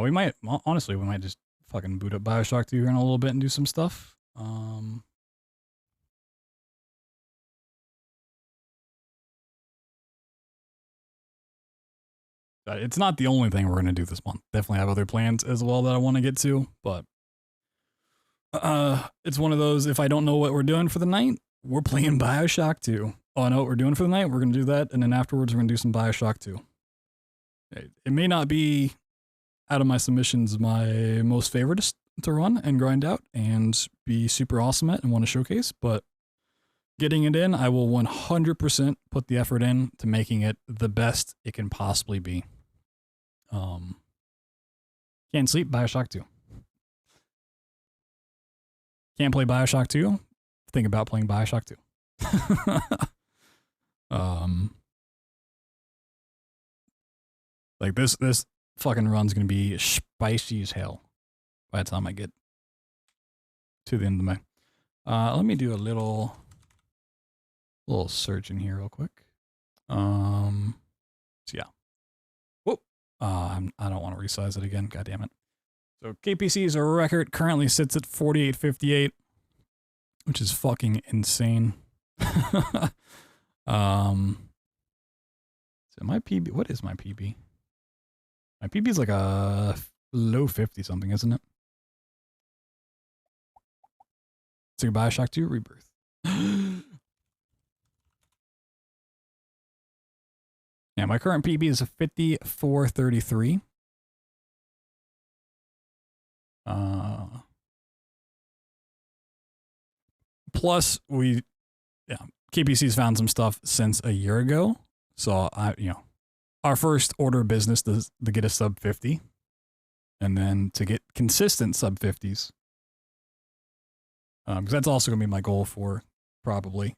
We might, honestly, we might just fucking boot up Bioshock 2 here in a little bit and do some stuff. It's not the only thing we're going to do this month. Definitely have other plans as well that I want to get to, but it's one of those, if I don't know what we're doing for the night, we're playing Bioshock 2. Oh, I know what we're doing for the night, we're going to do that, and then afterwards we're going to do some Bioshock 2. It may not be, out of my submissions, my most favorite to run and grind out and be super awesome at and want to showcase, but getting it in, I will 100% put the effort in to making it the best it can possibly be. Can't sleep, Bioshock 2. Can't play Bioshock 2? Think about playing Bioshock 2. Like this fucking run's gonna be spicy as hell by the time I get to the end of May. Let me do a little search in here real quick. So yeah. Whoop. I don't want to resize it again. God damn it. So KPC's record currently sits at 48.58, which is fucking insane. So my PB, what is my PB? My PB is like a low 50 something, isn't it? It's like Bioshock 2 Rebirth. Yeah, my current PB is a 54.33. Plus KPC's found some stuff since a year ago. So our first order of business is to get a sub 50 and then to get consistent sub 50s. Because that's also going to be my goal for probably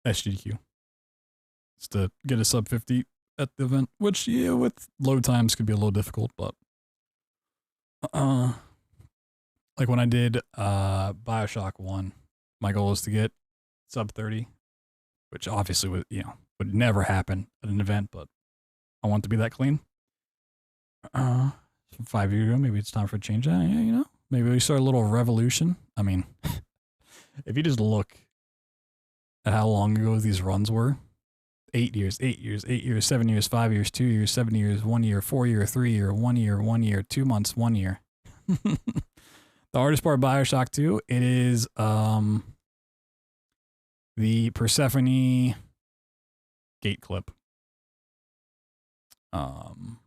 SGDQ. Is to get a sub 50 at the event, which with load times could be a little difficult, but like when I did Bioshock 1, my goal is to get sub 30, which obviously would never happen at an event, but I want to be that clean. 5 years ago, maybe it's time for a change. Maybe we start a little revolution. I mean, if you just look at how long ago these runs were, 8 years, 8 years, 8 years, 7 years, 5 years, 2 years, 7 years, 1 year, 4 year, 3 year, 1 year, 1 year, 2 months, 1 year. The hardest part of Bioshock 2, it is the Persephone gate clip. I'm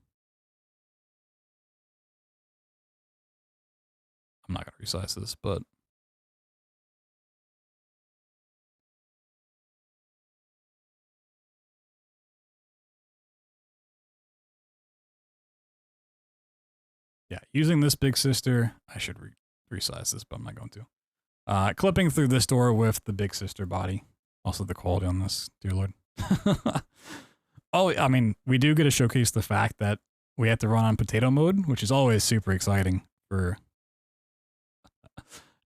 not going to resize this, but yeah, using this big sister, I should resize this, but I'm not going to. Clipping through this door with the big sister body. Also the quality on this, dear Lord. Oh, I mean, we do get to showcase the fact that we have to run on potato mode, which is always super exciting for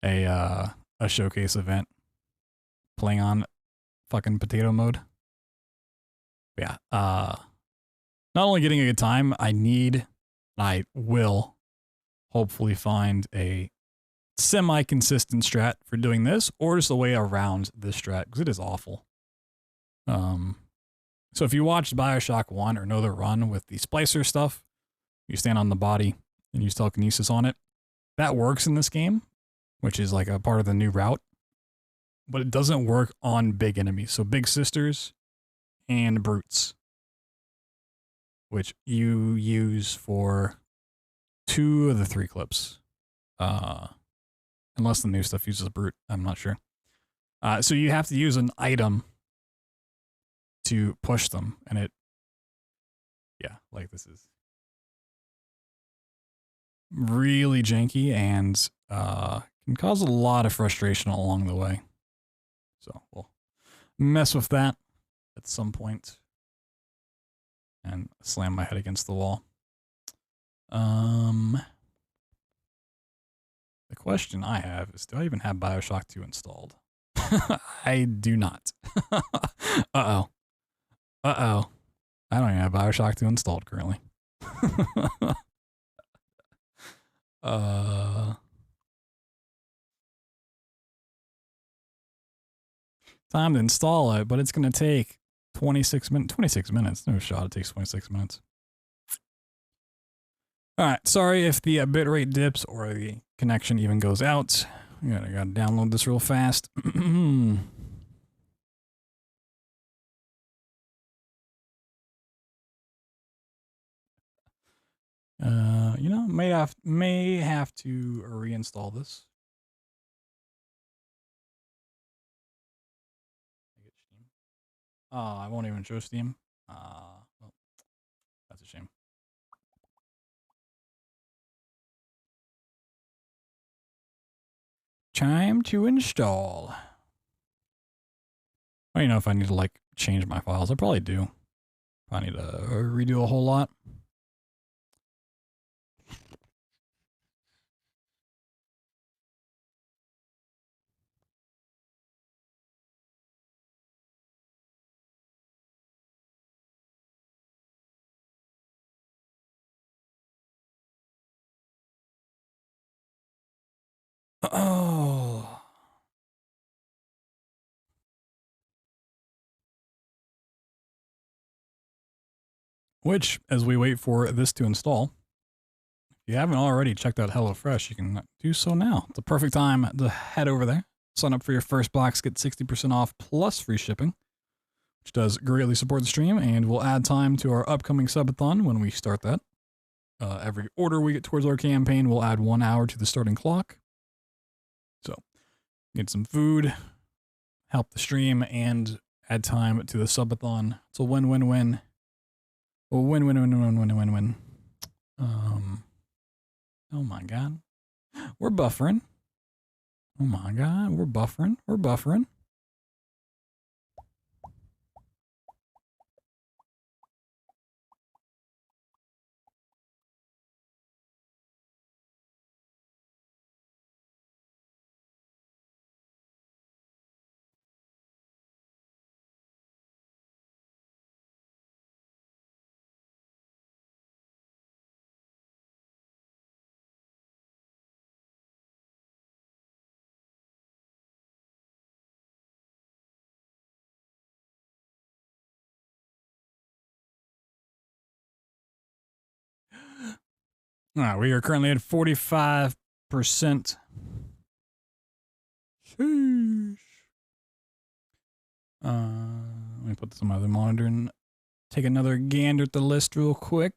a showcase event. Playing on fucking potato mode. But yeah, not only getting a good time, I will hopefully find a semi-consistent strat for doing this, or just a way around this strat, because it is awful. So if you watched Bioshock 1 or know the run with the splicer stuff, you stand on the body and use telekinesis on it. That works in this game, which is like a part of the new route, but it doesn't work on big enemies. So big sisters and brutes, which you use for 2 of the 3 clips. Unless the new stuff uses a brute, I'm not sure. So you have to use an item to push them, and yeah, like this is really janky and can cause a lot of frustration along the way. So we'll mess with that at some point and slam my head against the wall. The question I have is, do I even have BioShock 2 installed? I do not. Uh-oh. Uh-oh. I don't even have BioShock 2 installed currently. Time to install it, but it's going to take 26 minutes. 26 minutes? No shot it takes 26 minutes. Alright, sorry if the bitrate dips or the connection even goes out. I gotta download this real fast. You know, may have to reinstall this. Oh, I won't even show Steam. Well, that's a shame. Time to install. I don't know if I need to like change my files. I probably do. Probably need to redo a whole lot. Oh. Which, as we wait for this to install, if you haven't already checked out HelloFresh, you can do so now. It's the perfect time to head over there, sign up for your first box, get 60% off plus free shipping, which does greatly support the stream, and will add time to our upcoming subathon when we start that. Every order we get towards our campaign will add 1 hour to the starting clock. So, get some food, help the stream, and add time to the subathon. It's a win-win-win. A win-win-win-win-win-win-win. Oh my god. We're buffering. Oh my god, we're buffering. We're buffering. All right, we are currently at 45%. Sheesh. Let me put this on my other monitor and take another gander at the list real quick.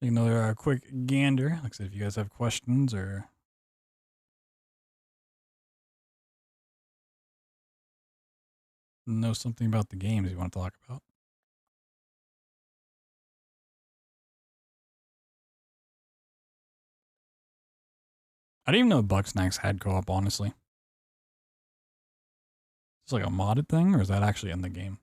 Take another quick gander. Like I said, if you guys have questions or know something about the games you want to talk about. I didn't even know Bugsnax had co-op, honestly. It's like a modded thing, or is that actually in the game?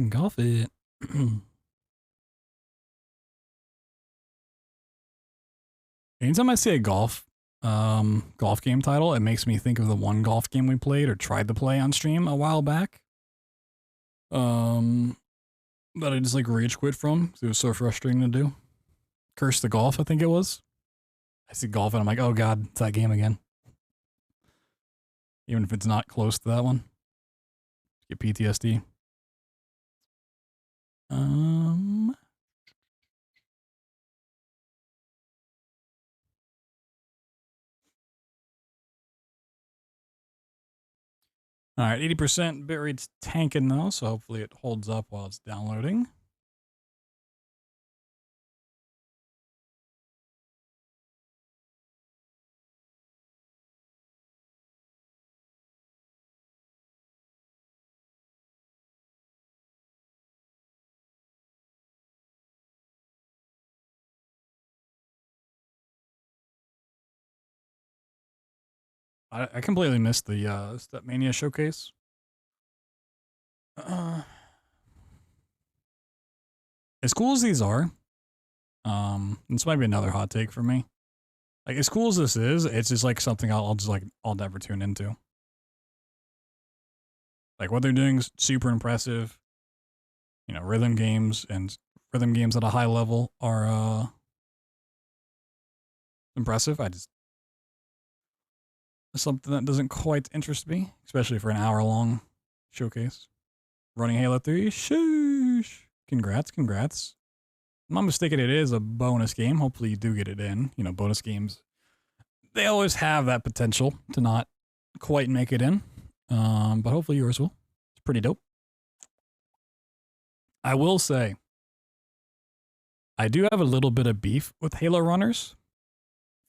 Golf it. Anytime I see a golf game title, it makes me think of the one golf game we played or tried to play on stream a while back. That I just like rage quit from because it was so frustrating to do. Curse the Golf, I think it was. I see golf and I'm like, oh god, it's that game again. Even if it's not close to that one. Get PTSD. All right, 80% bitrate's tanking though, so hopefully it holds up while it's downloading. I completely missed the Stepmania showcase. As cool as these are, this might be another hot take for me. Like, as cool as this is, it's just like something I'll never tune into. Like, what they're doing is super impressive. You know, rhythm games at a high level are impressive. Something that doesn't quite interest me, especially for an hour-long showcase. Running Halo 3, shoosh. Congrats. If I'm not mistaken, it is a bonus game. Hopefully you do get it in. You know, bonus games, they always have that potential to not quite make it in. But hopefully yours will. It's pretty dope. I will say, I do have a little bit of beef with Halo runners.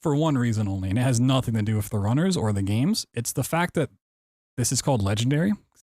For one reason only, and it has nothing to do with the runners or the games. It's the fact that this is called Legendary,